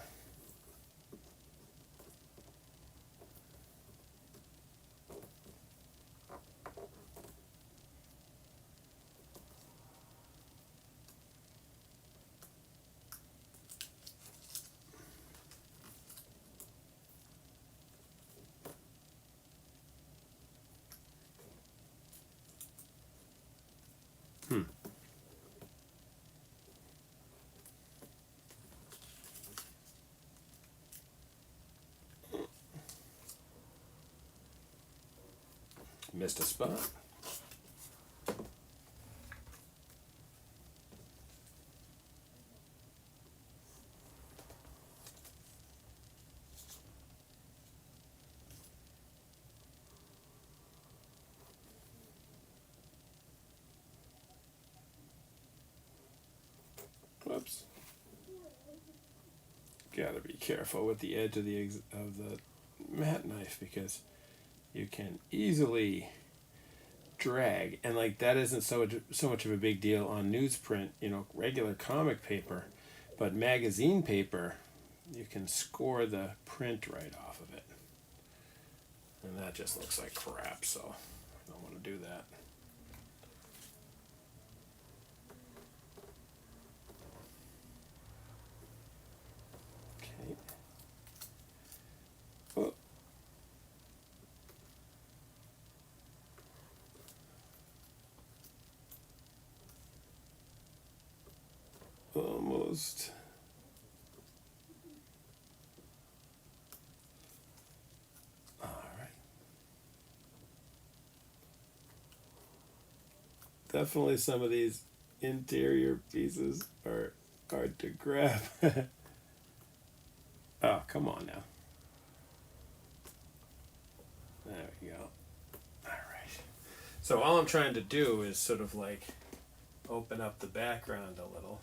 Missed a spot. Whoops. Gotta be careful with the edge of the mat knife because you can easily drag, and like that isn't so much of a big deal on newsprint, regular comic paper, but magazine paper, you can score the print right off of it, and that just looks like crap. So I don't want to do that. Okay. Oh. Almost. All right. Definitely some of these interior pieces are hard to grab. Oh, come on now. There we go. All right. So all I'm trying to do is sort of like open up the background a little.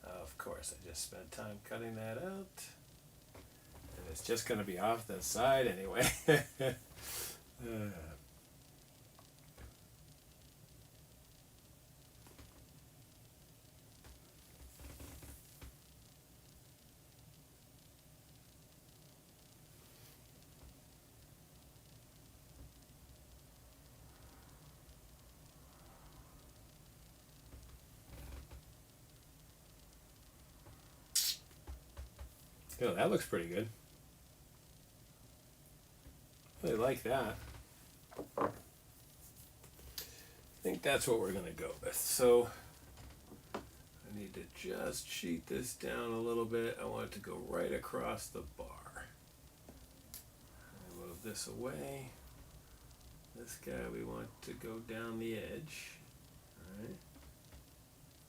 Of course, I just spent time cutting that out. And it's just going to be off the side anyway. Oh, that looks pretty good. Really like that. I think that's what we're going to go with. So I need to just sheet this down a little bit. I want it to go right across the bar. I'll move this away. This guy we want to go down the edge.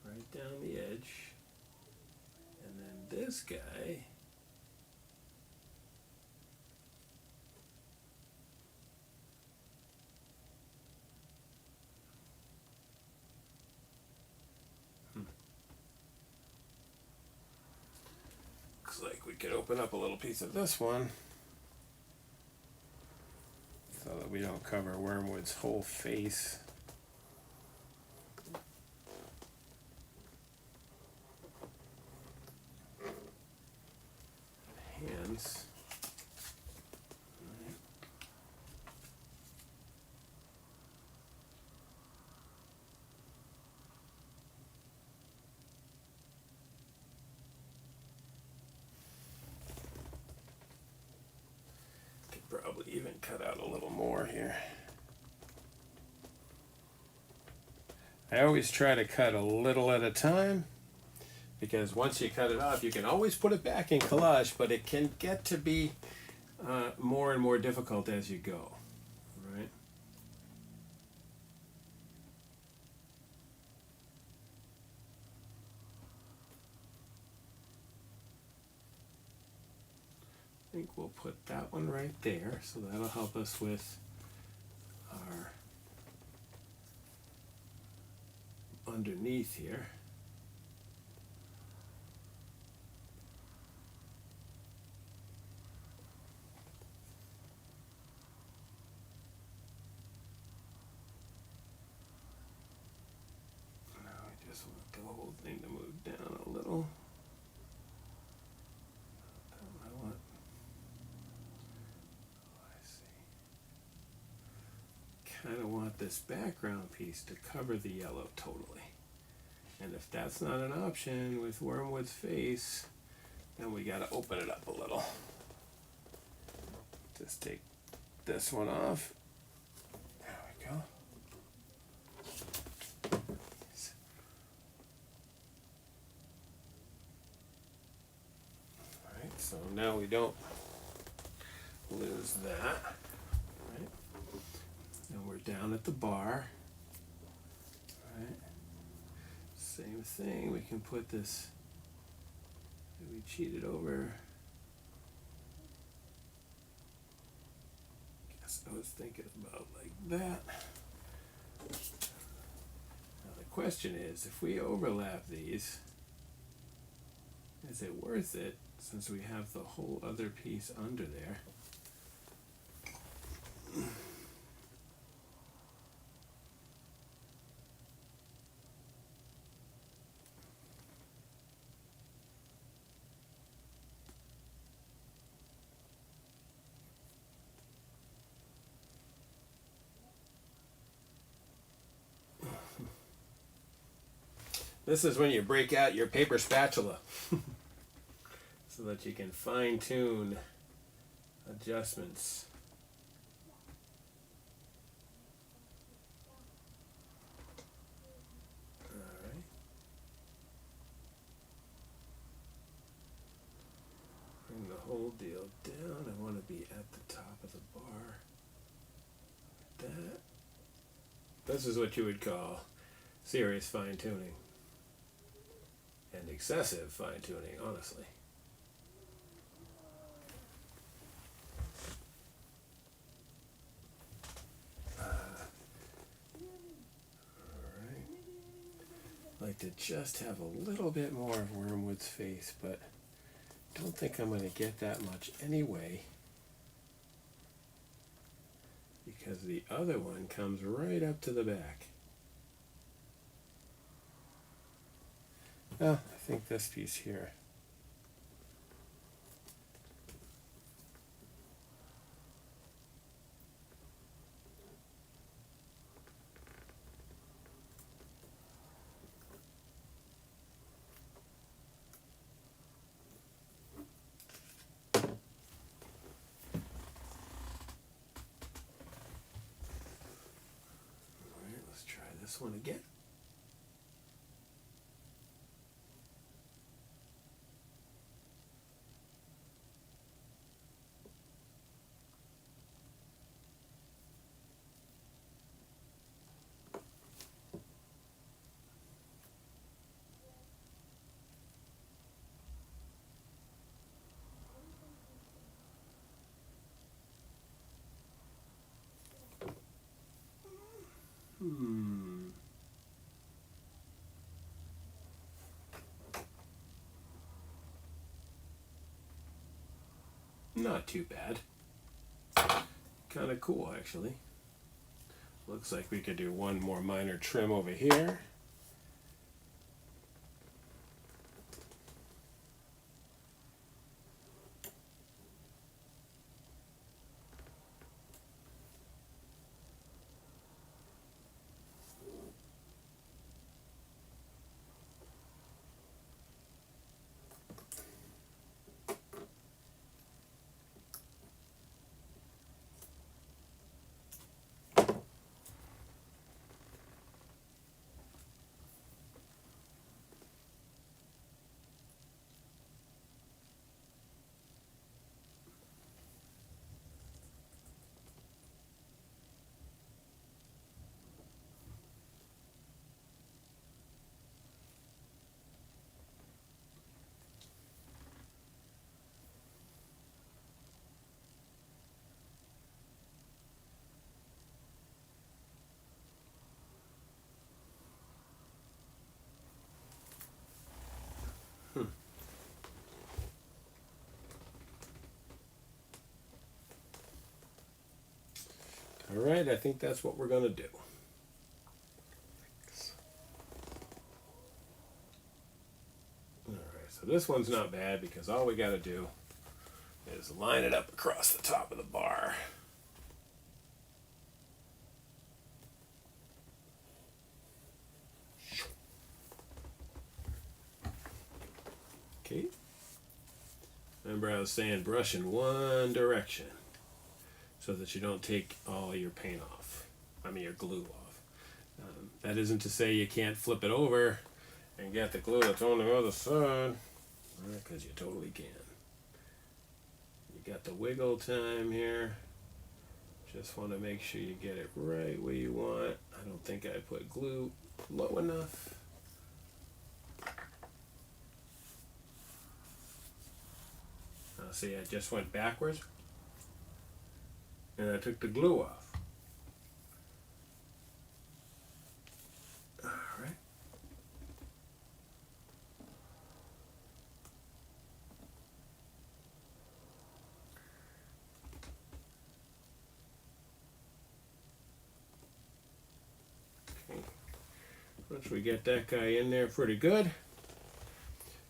Right down the edge. And then this guy, looks like we could open up a little piece of this one so that we don't cover Wormwood's whole face. Hands. Could probably even cut out a little more here. I always try to cut a little at a time, because once you cut it off, you can always put it back in collage, but it can get to be more and more difficult as you go, right? I think we'll put that one right there, so that'll help us with our underneath here. The whole thing to move down a little. I want. I see. Kind of want this background piece to cover the yellow totally. And if that's not an option with Wormwood's face, then we got to open it up a little. Just take this one off. There we go. So now we don't lose that. Right? down at the bar. Right. Same thing, we can put this, we cheated over. Guess I was thinking about like that. Now the question is, if we overlap these, is it worth it since we have the whole other piece under there? This is when you break out your paper spatula so that you can fine tune adjustments. Alright. Bring the whole deal down. I want to be at the top of the bar. Like that. This is what you would call serious fine tuning. And excessive fine tuning, honestly. Alright. I'd like to just have a little bit more of Wormwood's face, but don't think I'm going to get that much anyway, because the other one comes right up to the back. Oh, I think this piece here. All right, let's try this one again. Not too bad. Kind of cool, actually. Looks like we could do one more minor trim over here. All right, I think that's what we're going to do. All right, so this one's not bad because all we got to do is line it up across the top of the bar. Okay. Remember I was saying brush in one direction so that you don't take all your paint off. I mean your glue off. That isn't to say you can't flip it over and get the glue that's on the other side, because you totally can. You got the wiggle time here. Just want to make sure you get it right where you want. I don't think I put glue low enough. See, I just went backwards and I took the glue off. All right. Okay. Once we get that guy in there pretty good,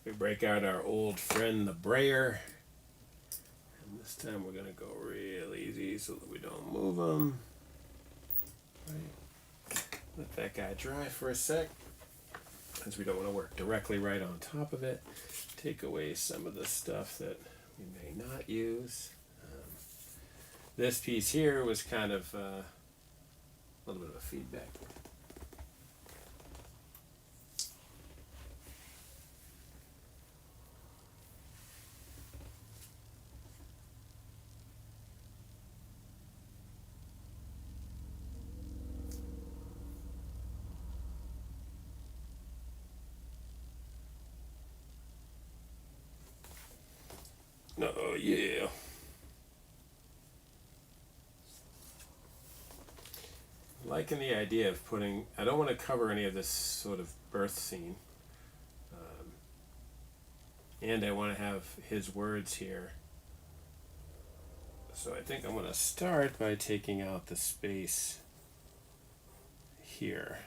we break out our old friend the brayer. This time we're going to go real easy so that we don't move them. Right. Let that guy dry for a sec, as we don't want to work directly right on top of it. Take away some of the stuff that we may not use. This piece here was kind of a little bit of a feedback. Oh yeah. Liking the idea of putting, I don't want to cover any of this sort of birth scene. And I want to have his words here. So I think I'm going to start by taking out the space here.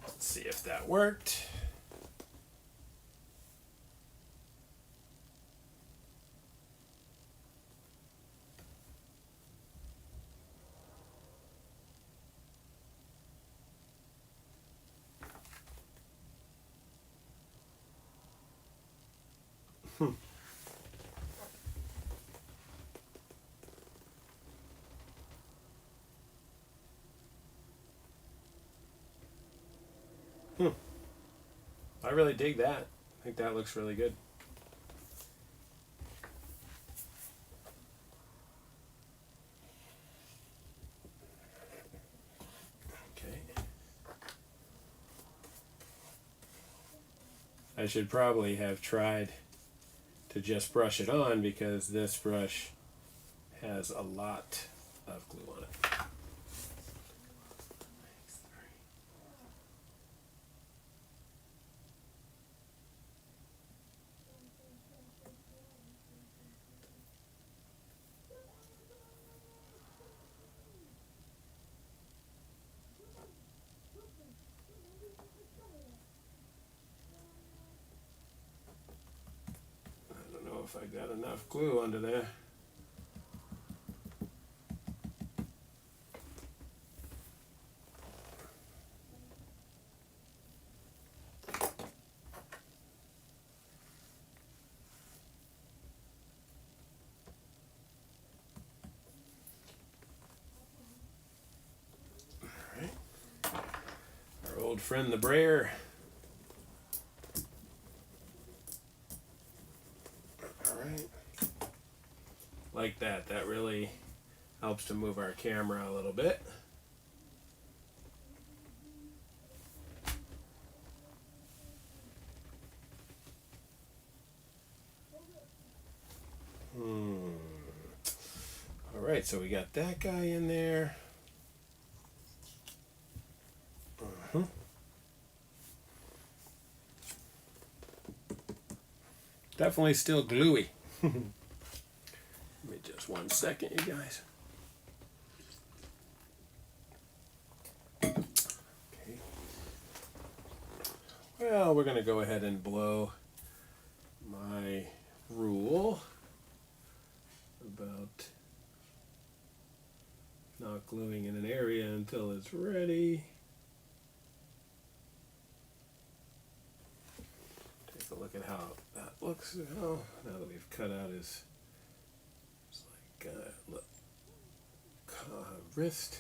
Let's see if that worked. I really dig that. I think that looks really good. Okay. I should probably have tried to just brush it on because this brush has a lot of glue on it. If I got enough glue under there. All right. Our old friend the brayer. Like that. That really helps to move our camera a little bit. All right, so we got that guy in there. Definitely still gluey. Give me just 1 second, you guys. Okay. Well, we're going to go ahead and blow my rule about not gluing in an area until it's ready. Take a look at how that looks, oh, now that we've cut out his, it's like, look, wrist.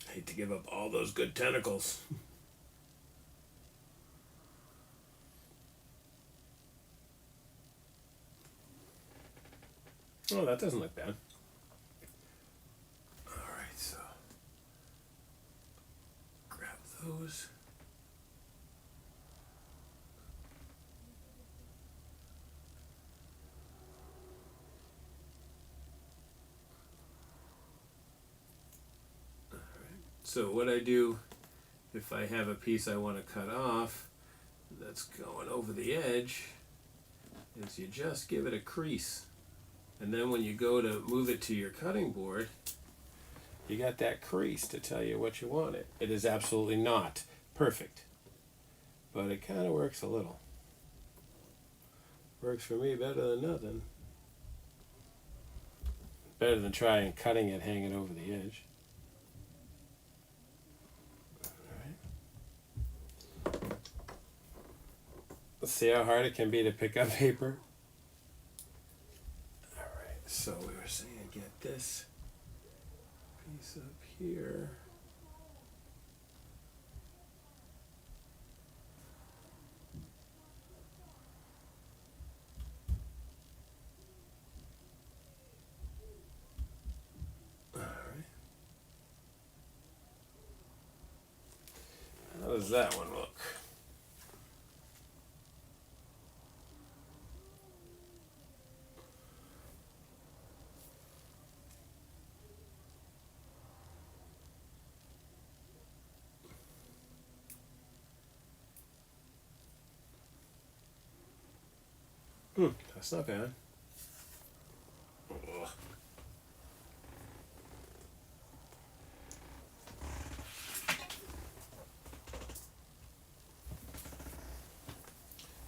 I hate to give up all those good tentacles. Oh, that doesn't look bad. Alright, so grab those. Alright, so what I do if I have a piece I want to cut off that's going over the edge is you just give it a crease. And then when you go to move it to your cutting board, you got that crease to tell you what you want it. It is absolutely not perfect, but it kind of works a little. Works for me better than nothing. Better than trying cutting it hanging over the edge. All right. Let's see how hard it can be to pick up paper. So we were saying get this piece up here. All right. How does that one look? That's not bad. Ugh.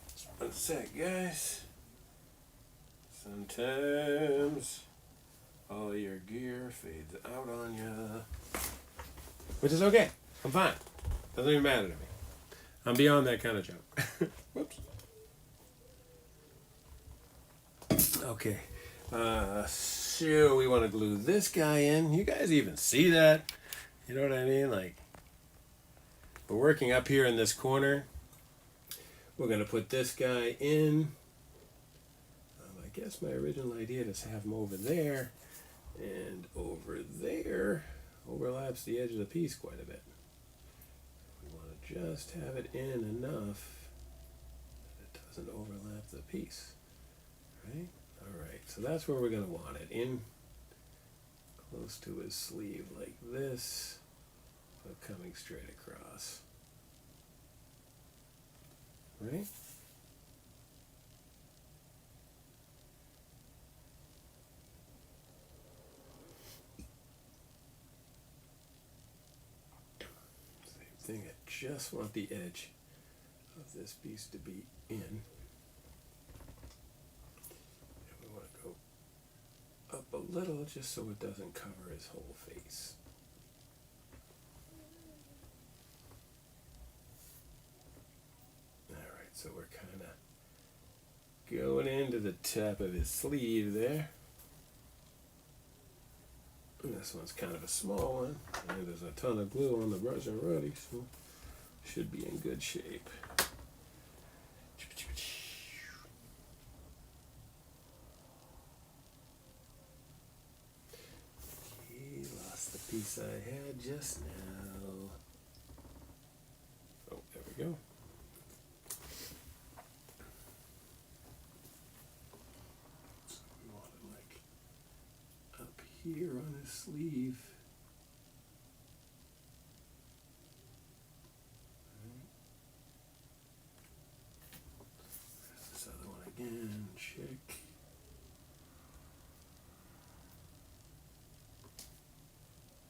Just one sec, guys. Sometimes all your gear fades out on ya. Which is okay. I'm fine. Doesn't even matter to me. I'm beyond that kind of junk. Whoops. Okay, so we want to glue this guy in. You guys even see that? You know what I mean? Like, we're working up here in this corner. We're going to put this guy in. I guess my original idea is to have him over there. And over there overlaps the edge of the piece quite a bit. We want to just have it in enough that it doesn't overlap the piece. Right? Alright, so that's where we're going to want it. In close to his sleeve like this, but coming straight across. Right? Same thing, I just want the edge of this piece to be in. Up a little just so it doesn't cover his whole face. Alright, so we're kind of going into the top of his sleeve there. And this one's kind of a small one, and there's a ton of glue on the brush already, so should be in good shape. Piece I had just now. Oh. we go. So we want it like up here on his sleeve. There's this other one again. Check.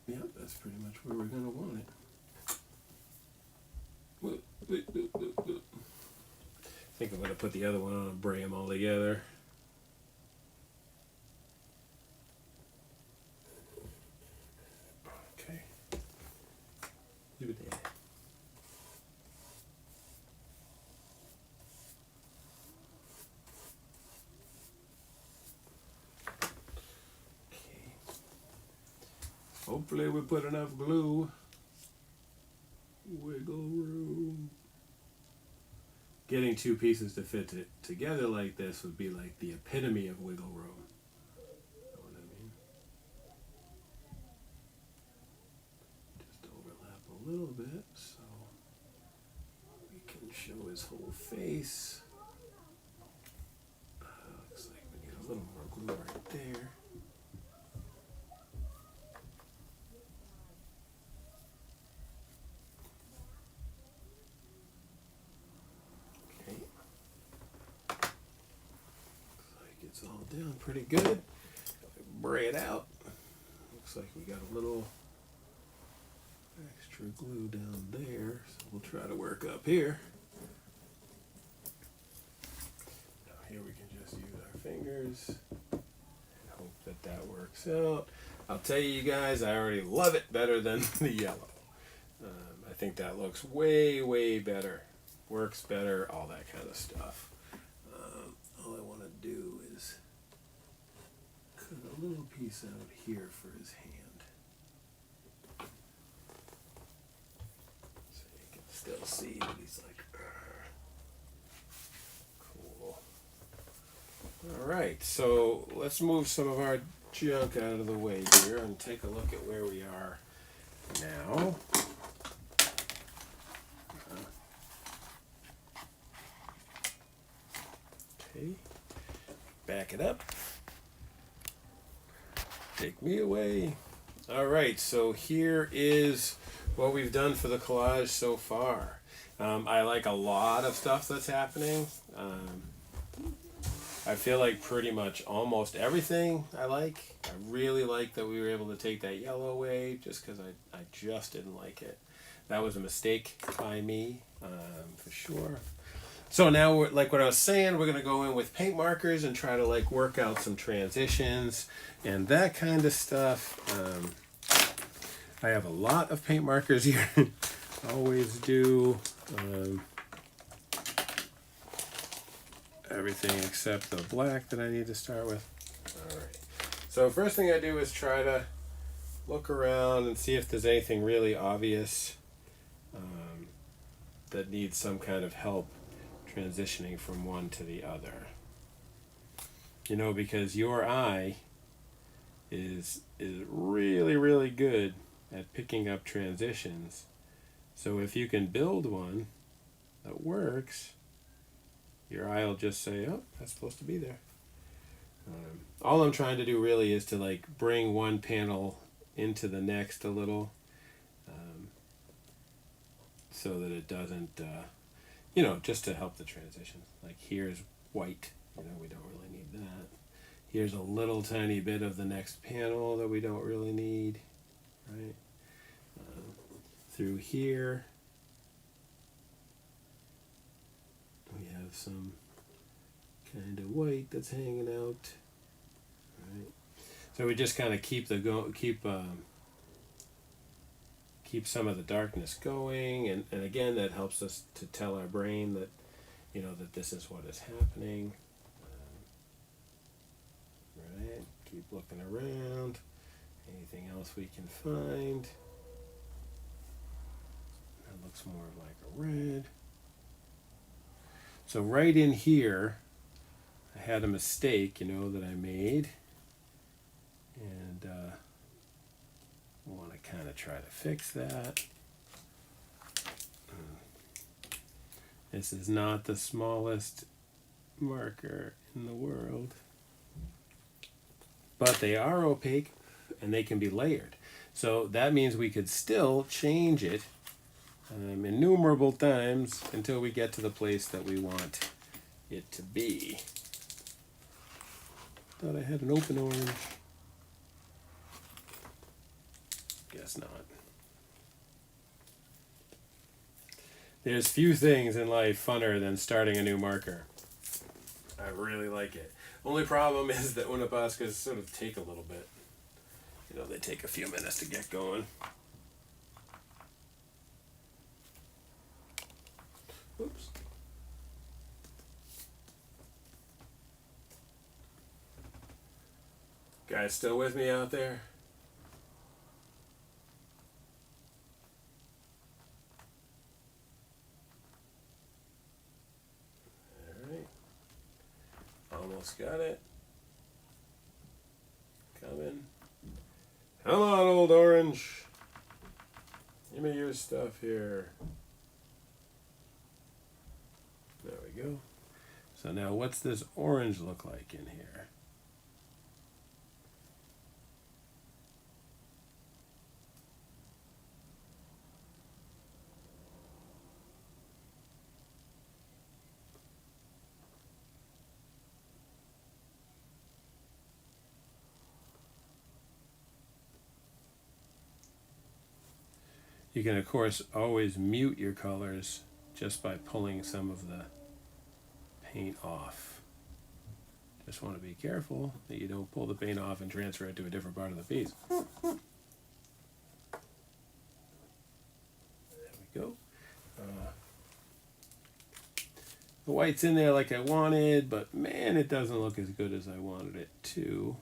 Yep, that's pretty much where we're going to want it. I think I'm going to put the other one on and bray them all together. Okay. Leave it there. Hopefully we put enough glue. Wiggle room. Getting two pieces to fit it together like this would be like the epitome of wiggle room. Know what I mean? Just overlap a little bit so we can show his whole face. Looks like we need a little more glue right there. It's all down pretty good. Bray it out. Looks like we got a little extra glue down there, so we'll try to work up here. Now here we can just use our fingers and hope that that works out. I'll tell you guys, I already love it better than the yellow. I think that looks way, way better. Works better, all that kind of stuff. All I want to do is cut a little piece out here for his hand. So you can still see that he's like, cool. Alright, so let's move some of our junk out of the way here and take a look at where we are now. Okay, back it up. Take me away. All right, so here is what we've done for the collage so far. I like a lot of stuff that's happening. I feel like pretty much almost everything I like. I really like that we were able to take that yellow away just because I just didn't like it. That was a mistake by me, for sure. So now, like what I was saying, we're going to go in with paint markers and try to like work out some transitions and that kind of stuff. I have a lot of paint markers here. Always do. Everything except the black that I need to start with. All right. So first thing I do is try to look around and see if there's anything really obvious that needs some kind of help transitioning from one to the other. You know, because your eye is really, really good at picking up transitions. So if you can build one that works, your eye will just say, oh, that's supposed to be there. All I'm trying to do really is to like bring one panel into the next a little, so that it doesn't you know, just to help the transition. Like here's white, you know, we don't really need that. Here's a little tiny bit of the next panel that we don't really need, right? Through here, we have some kind of white that's hanging out, right? So we just kind of keep some of the darkness going, and again that helps us to tell our brain that, you know, that this is what is happening. Right, keep looking around. Anything else we can find? That looks more like a red. So right in here I had a mistake, you know, that I made, and I want to kind of try to fix that. This is not the smallest marker in the world. But they are opaque and they can be layered. So that means we could still change it innumerable times until we get to the place that we want it to be. Thought I had an open orange. Guess not. There's few things in life funner than starting a new marker. I really like it. Only problem is that Unabascas sort of take a little bit. You know, they take a few minutes to get going. Oops. Guys still with me out there? Alright. Almost got it. Coming. Come on, old orange. Give me your stuff here. There we go. So now what's this orange look like in here? You can, of course, always mute your colors just by pulling some of the paint off. Just want to be careful that you don't pull the paint off and transfer it to a different part of the piece. There we go. The white's in there like I wanted, but man, it doesn't look as good as I wanted it to.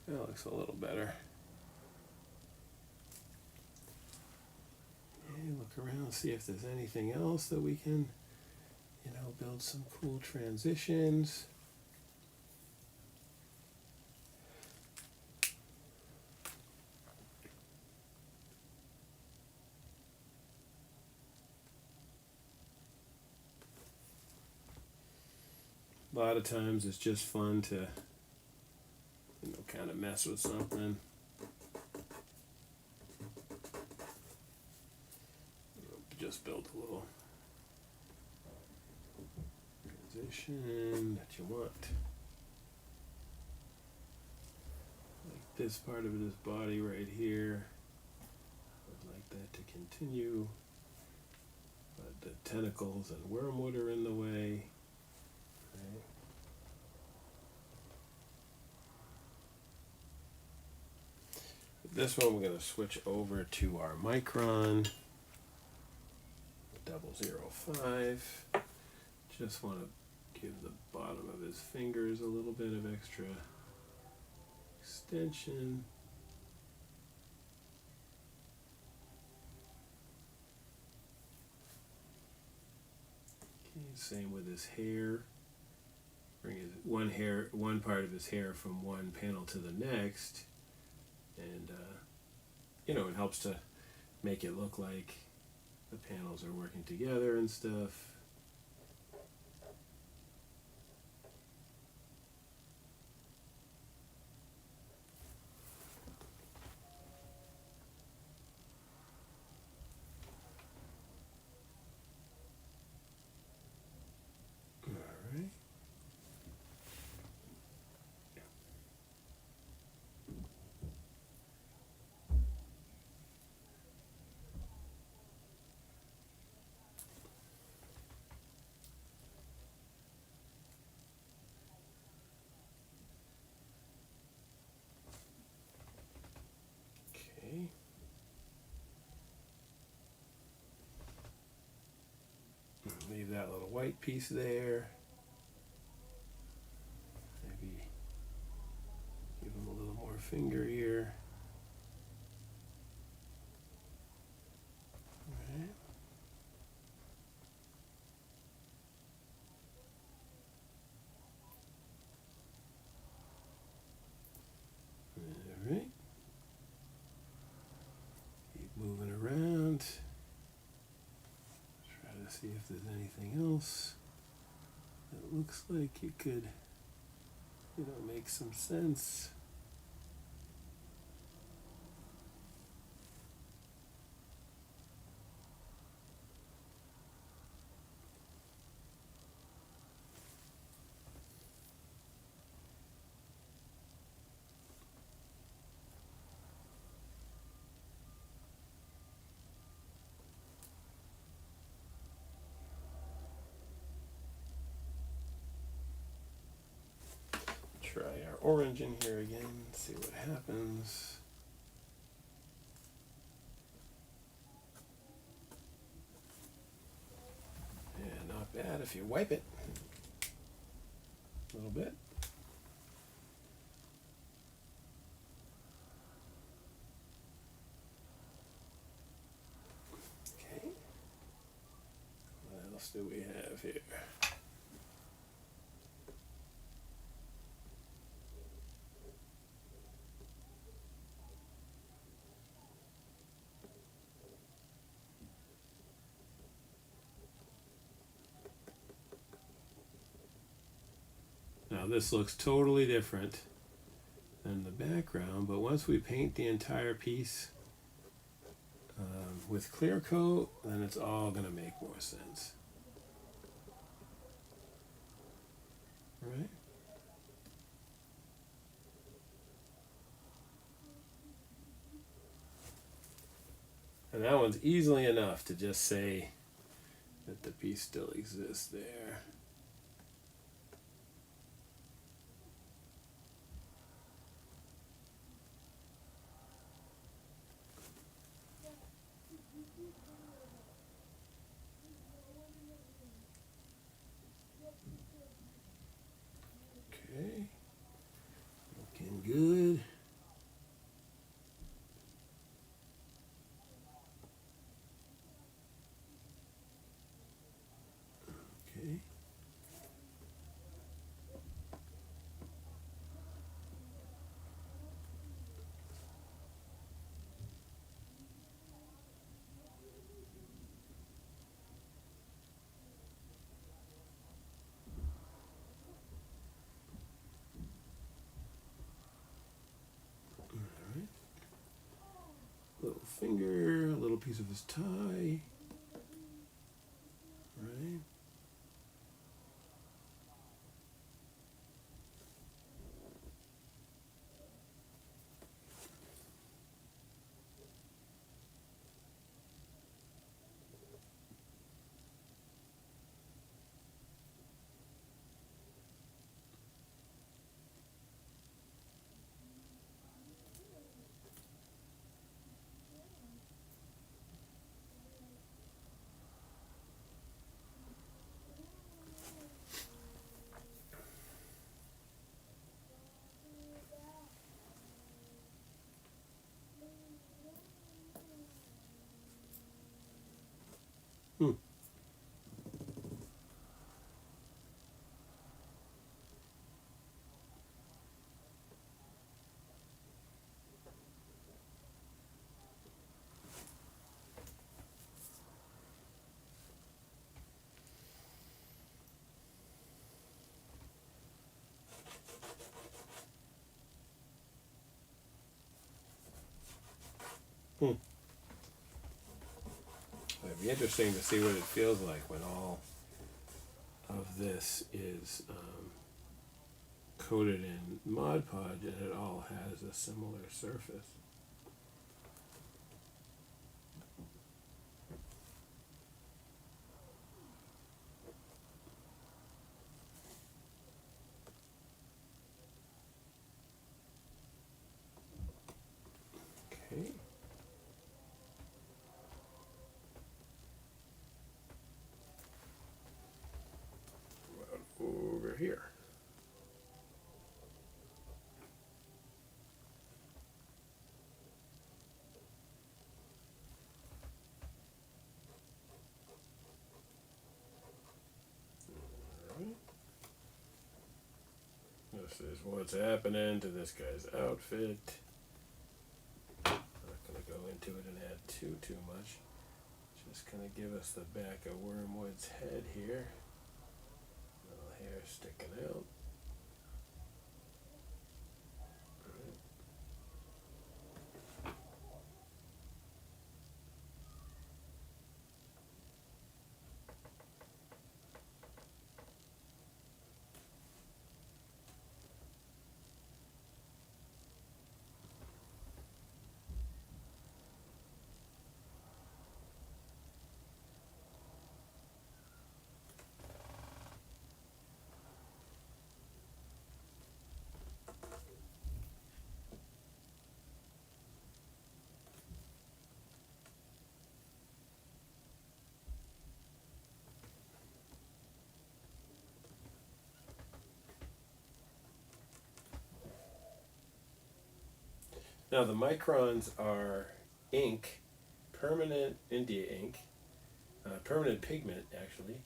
That looks a little better. Okay, look around, see if there's anything else that we can, build some cool transitions. A lot of times it's just fun to kind of mess with something. Just build a little transition that you want. Like this part of his body right here. I'd like that to continue. But the tentacles and wormwood are in the way. Right. This one we're going to switch over to our micron 005. Just want to give the bottom of his fingers a little bit of extra extension. Okay, same with his hair. Bring his one part of his hair from one panel to the next, and it helps to make it look like the panels are working together and stuff. Leave that little white piece there. Maybe give him a little more finger here. All right. All right. anything else that looks like it could, make some sense. Try our orange in here again, see what happens. Yeah, not bad if you wipe it a little bit. Okay. What else do we have here? Now this looks totally different than the background, but once we paint the entire piece with clear coat, then it's all going to make more sense. Right? And that one's easily enough to just say that the piece still exists there. Okay, looking good. Okay. Little finger, a little piece of his tie. Right. Hmm. Hmm. It'd be interesting to see what it feels like when all of this is coated in Mod Podge and it all has a similar surface. Okay. Over here. This is what's happening to this guy's outfit. Not going to go into it and add too much. Just kind of give us the back of Wormwood's head here. Little hair sticking out. Now the microns are ink, permanent India ink, permanent pigment actually,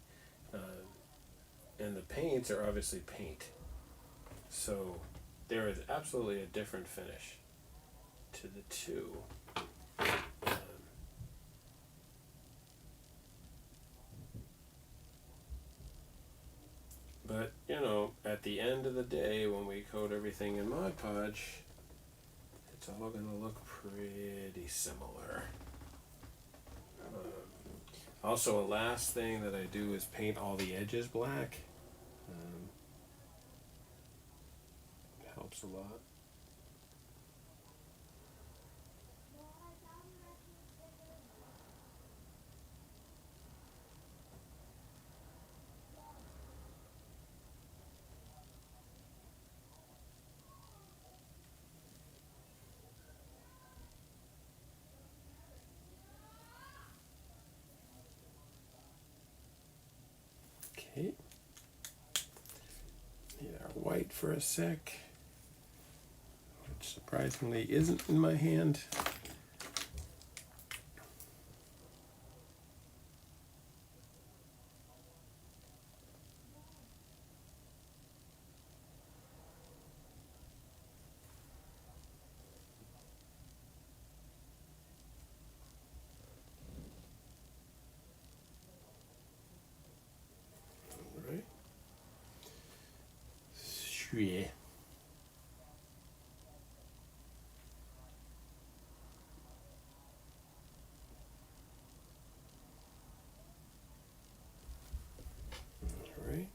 and the paints are obviously paint. So there is absolutely a different finish to the two. But you know, at the end of the day, when we coat everything in Mod Podge, it's all going to look pretty similar. Also, a last thing that I do is paint all the edges black. Helps a lot. Okay. Need our white for a sec, which surprisingly isn't in my hand. Yeah. All right.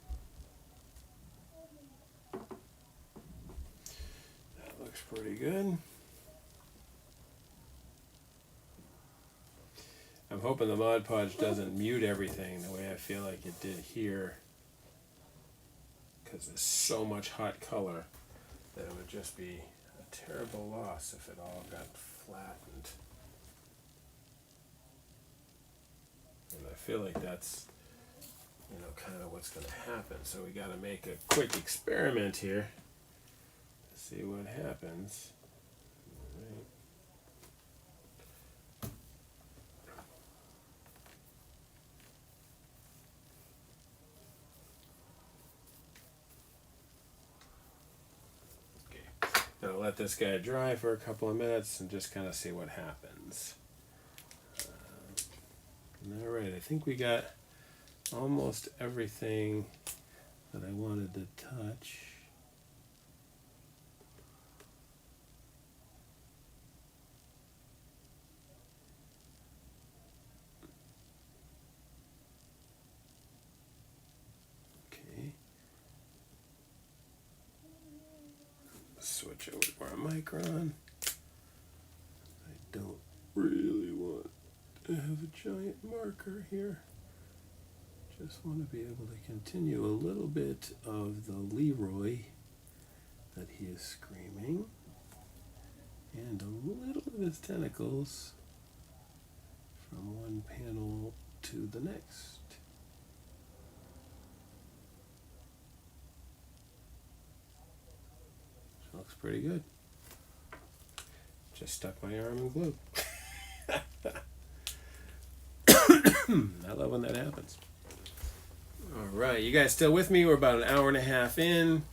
That looks pretty good. I'm hoping the Mod Podge doesn't mute everything the way I feel like it did here, because there's so much hot color that it would just be a terrible loss if it all got flattened. And I feel like that's, you know, kind of what's going to happen. So we got to make a quick experiment here to see what happens. Now let this guy dry for a couple of minutes and just kind of see what happens. All right, I think we got almost everything that I wanted to touch. Okay. Switch over to our micron. I don't really want to have a giant marker here. Just want to be able to continue a little bit of the Leroy that he is screaming, and a little of his tentacles from one panel to the next. Looks pretty good. Just stuck my arm in glue. I love when that happens. All right, you guys still with me? We're about an hour and a half in.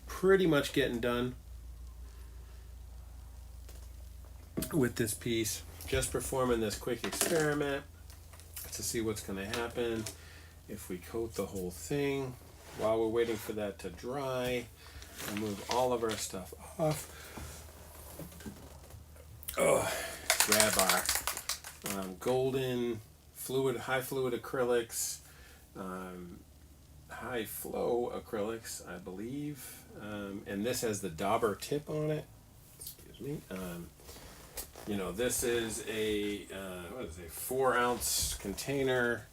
Pretty much getting done with this piece. Just performing this quick experiment to see what's going to happen if we coat the whole thing. While we're waiting for that to dry, we'll move all of our stuff off. Oh, grab our golden fluid, high fluid acrylics, high flow acrylics, I believe, and this has the dauber tip on it. Excuse me. You know, this is a 4-ounce container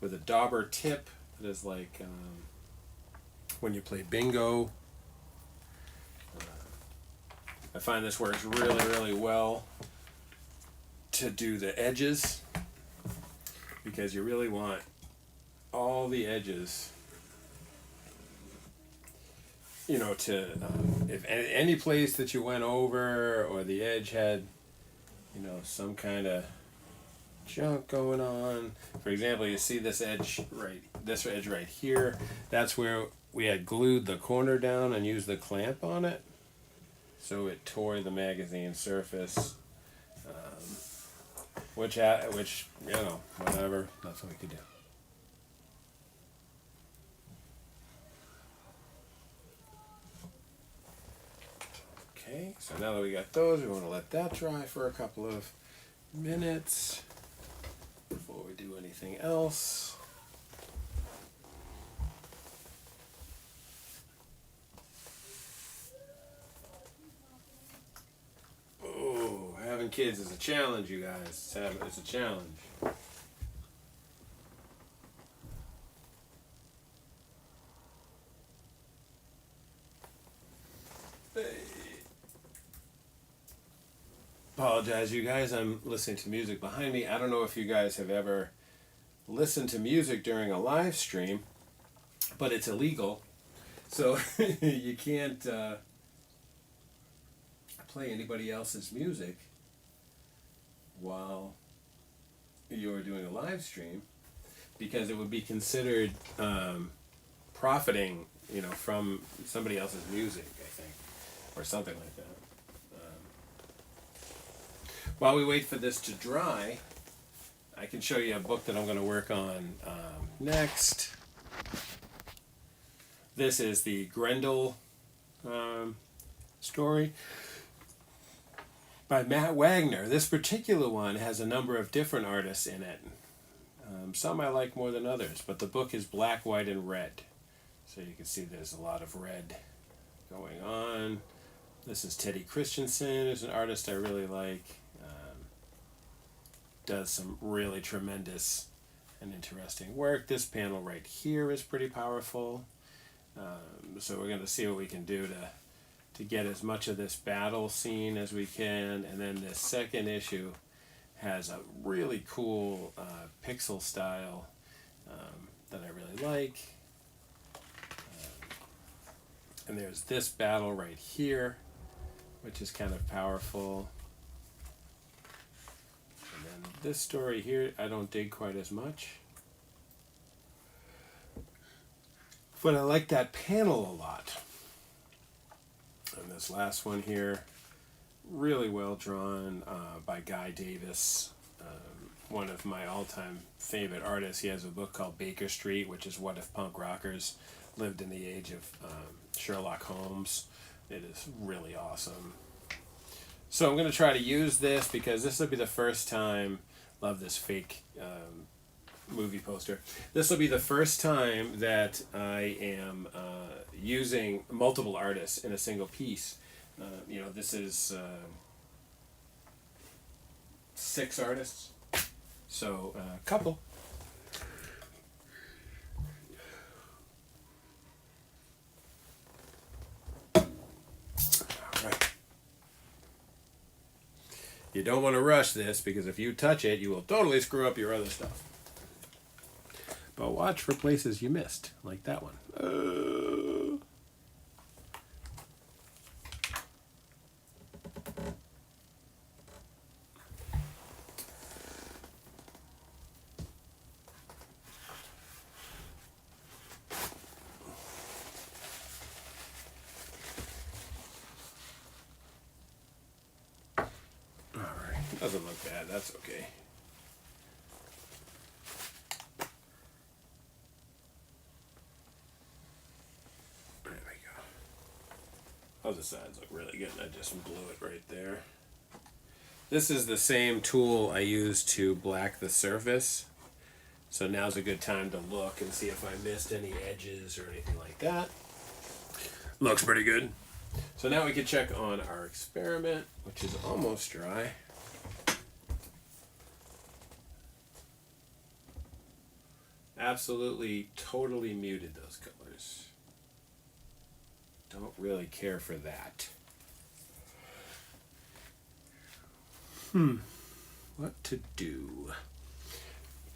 with a dauber tip. It is like when you play bingo. I find this works really, really well to do the edges, because you really want all the edges, you know, to if any place that you went over or the edge had, you know, some kind of junk going on. For example, you see this edge right here. That's where we had glued the corner down and used the clamp on it, so it tore the magazine surface. Which you know, whatever. That's what we could do. Okay, so now that we got those, we want to let that dry for a couple of minutes before we do anything else. Oh, having kids is a challenge, you guys. It's a challenge. Apologize, you guys. I'm listening to music behind me. I don't know if you guys have ever listened to music during a live stream, but it's illegal. So you can't play anybody else's music while you're doing a live stream, because it would be considered profiting, you know, from somebody else's music, I think, or something like that. While we wait for this to dry, I can show you a book that I'm going to work on next. This is the Grendel story by Matt Wagner. This particular one has a number of different artists in it. Some I like more than others, but the book is black, white, and red. So you can see there's a lot of red going on. This is Teddy Christensen, who's an artist I really like. Does some really tremendous and interesting work. This panel right here is pretty powerful. So we're going to see what we can do to get as much of this battle scene as we can. And then this second issue has a really cool pixel style that I really like. And there's this battle right here, which is kind of powerful. And then this story here, I don't dig quite as much. But I like that panel a lot. And this last one here, really well drawn by Guy Davis, one of my all-time favorite artists. He has a book called Baker Street, which is what if punk rockers lived in the age of Sherlock Holmes. It is really awesome. So I'm going to try to use this because this will be the first time, love this fake movie poster. This will be the first time that I am using multiple artists in a single piece. You know, this is 6 artists, so a couple. You don't want to rush this, because if you touch it, you will totally screw up your other stuff. But watch for places you missed, like that one. Doesn't look bad, that's okay. Oh, the sides look really good. I just blew it right there. This is the same tool I used to black the surface. So now's a good time to look and see if I missed any edges or anything like that. Looks pretty good. So now we can check on our experiment, which is almost dry. Absolutely, totally muted those colors. Don't really care for that. What to do?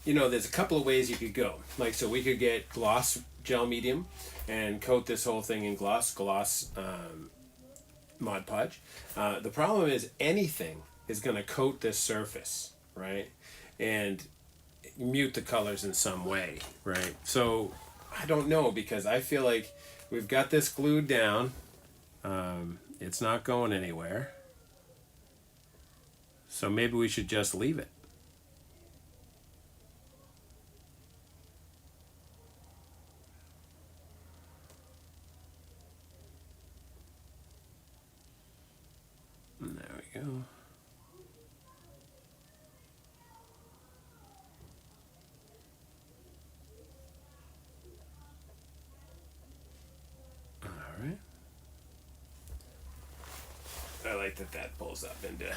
You know, there's a couple of ways you could go. Like, so we could get gloss gel medium and coat this whole thing in gloss Mod Podge. The problem is anything is going to coat this surface, right? And mute the colors in some way, right? So I don't know, because I feel like we've got this glued down. It's not going anywhere. So maybe we should just leave it. And there we go. All right. I like that pulls up into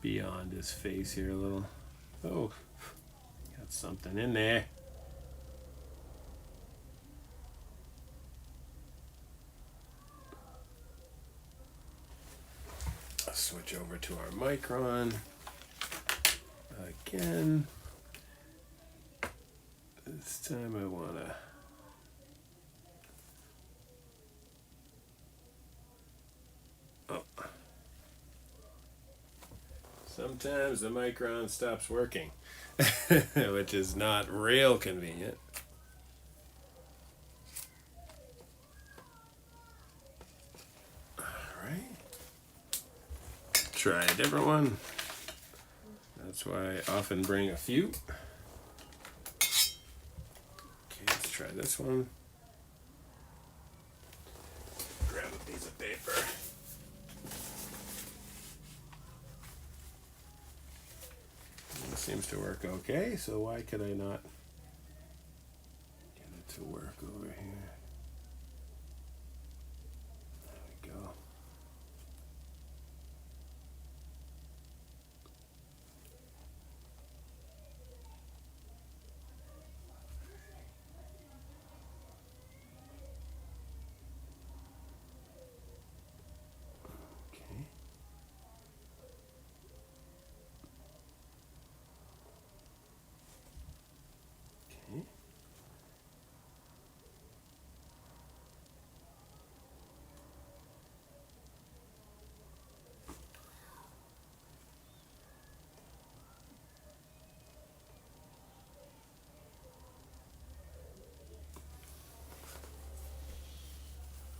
beyond his face here a little. Oh, got something in there. I'll switch over to our micron again. This time I want to sometimes the micron stops working, which is not real convenient. All right. Try a different one. That's why I often bring a few. Okay, let's try this one. Grab a piece of paper. It seems to work okay, so why could I not get it to work over here? There we go. Okay. Okay.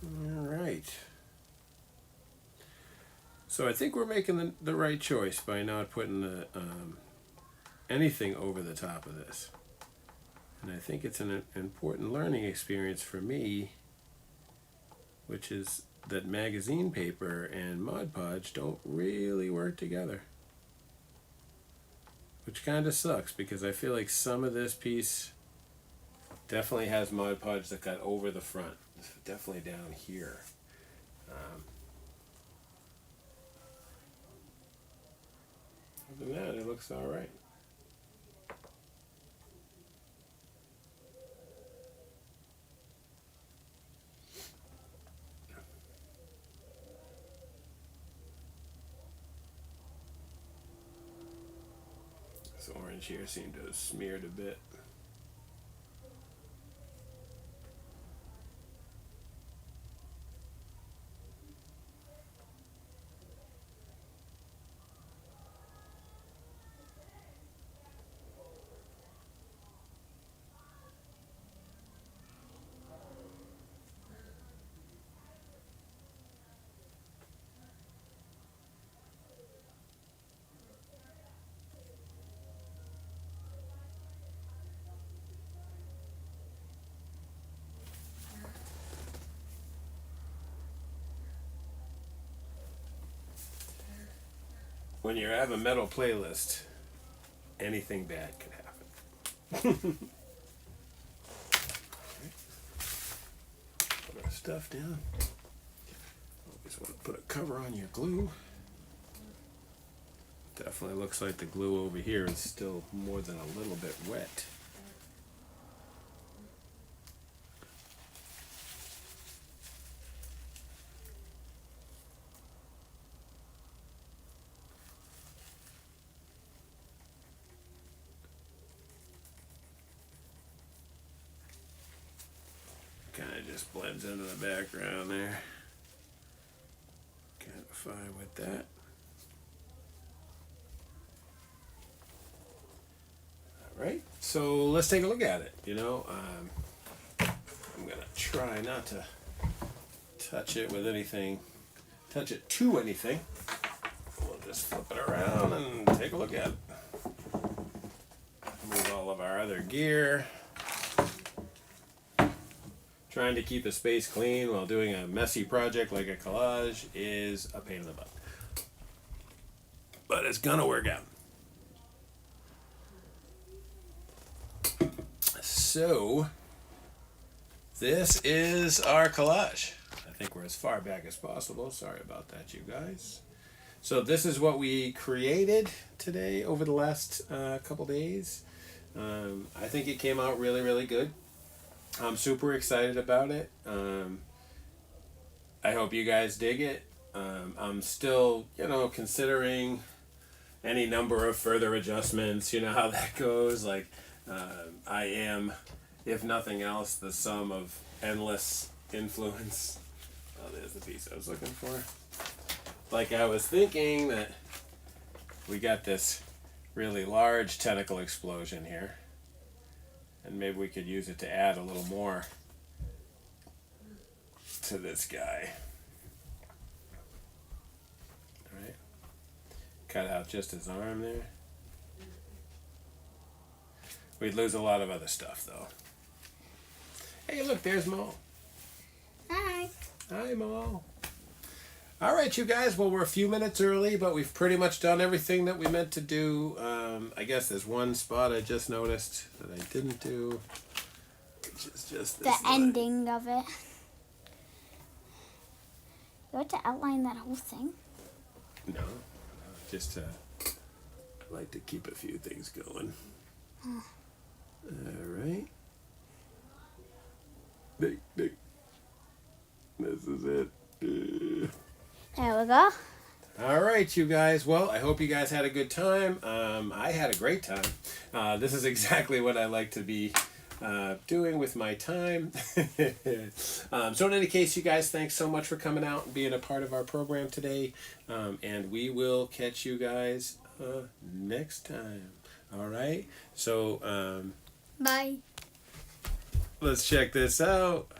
All right. So I think we're making the right choice by not putting the anything over the top of this. And I think it's an important learning experience for me, which is that magazine paper and Mod Podge don't really work together. Which kind of sucks, because I feel like some of this piece definitely has Mod Podge that got over the front. Definitely down here. Other than that, it looks all right. This orange here seemed to have smeared a bit. when you have a metal playlist, anything bad can happen. Put our stuff down. Always want to put a cover on your glue. Definitely looks like the glue over here is still more than a little bit wet. Kind of just blends into the background there. Kind of fine with that. All right, so let's take a look at it. I'm gonna try not to touch it with anything, touch it to anything. We'll just flip it around and take a look at it. Move all of our other gear. Trying to keep the space clean while doing a messy project like a collage is a pain in the butt. But it's gonna work out. So, this is our collage. I think we're as far back as possible. Sorry about that, you guys. So this is what we created today over the last couple days. I think it came out really, really good. I'm super excited about it. I hope you guys dig it. I'm still, considering any number of further adjustments. You know how that goes. Like, I am, if nothing else, the sum of endless influence. Oh, there's the piece I was looking for. Like, I was thinking that we got this really large tentacle explosion here. And maybe we could use it to add a little more to this guy. All right. Cut out just his arm there. We'd lose a lot of other stuff, though. Hey, look, there's Mo. Hi. Hi, Mo. All right, you guys. Well, we're a few minutes early, but we've pretty much done everything that we meant to do. I guess there's one spot I just noticed that I didn't do, which is just this The ending of it. You have to outline that whole thing? No, just like to keep a few things going. All right. This is it. There we go. All right, you guys. Well, I hope you guys had a good time. I had a great time. This is exactly what I like to be doing with my time. So in any case, you guys, thanks so much for coming out and being a part of our program today. And we will catch you guys next time. All right. So Bye. let's check this out.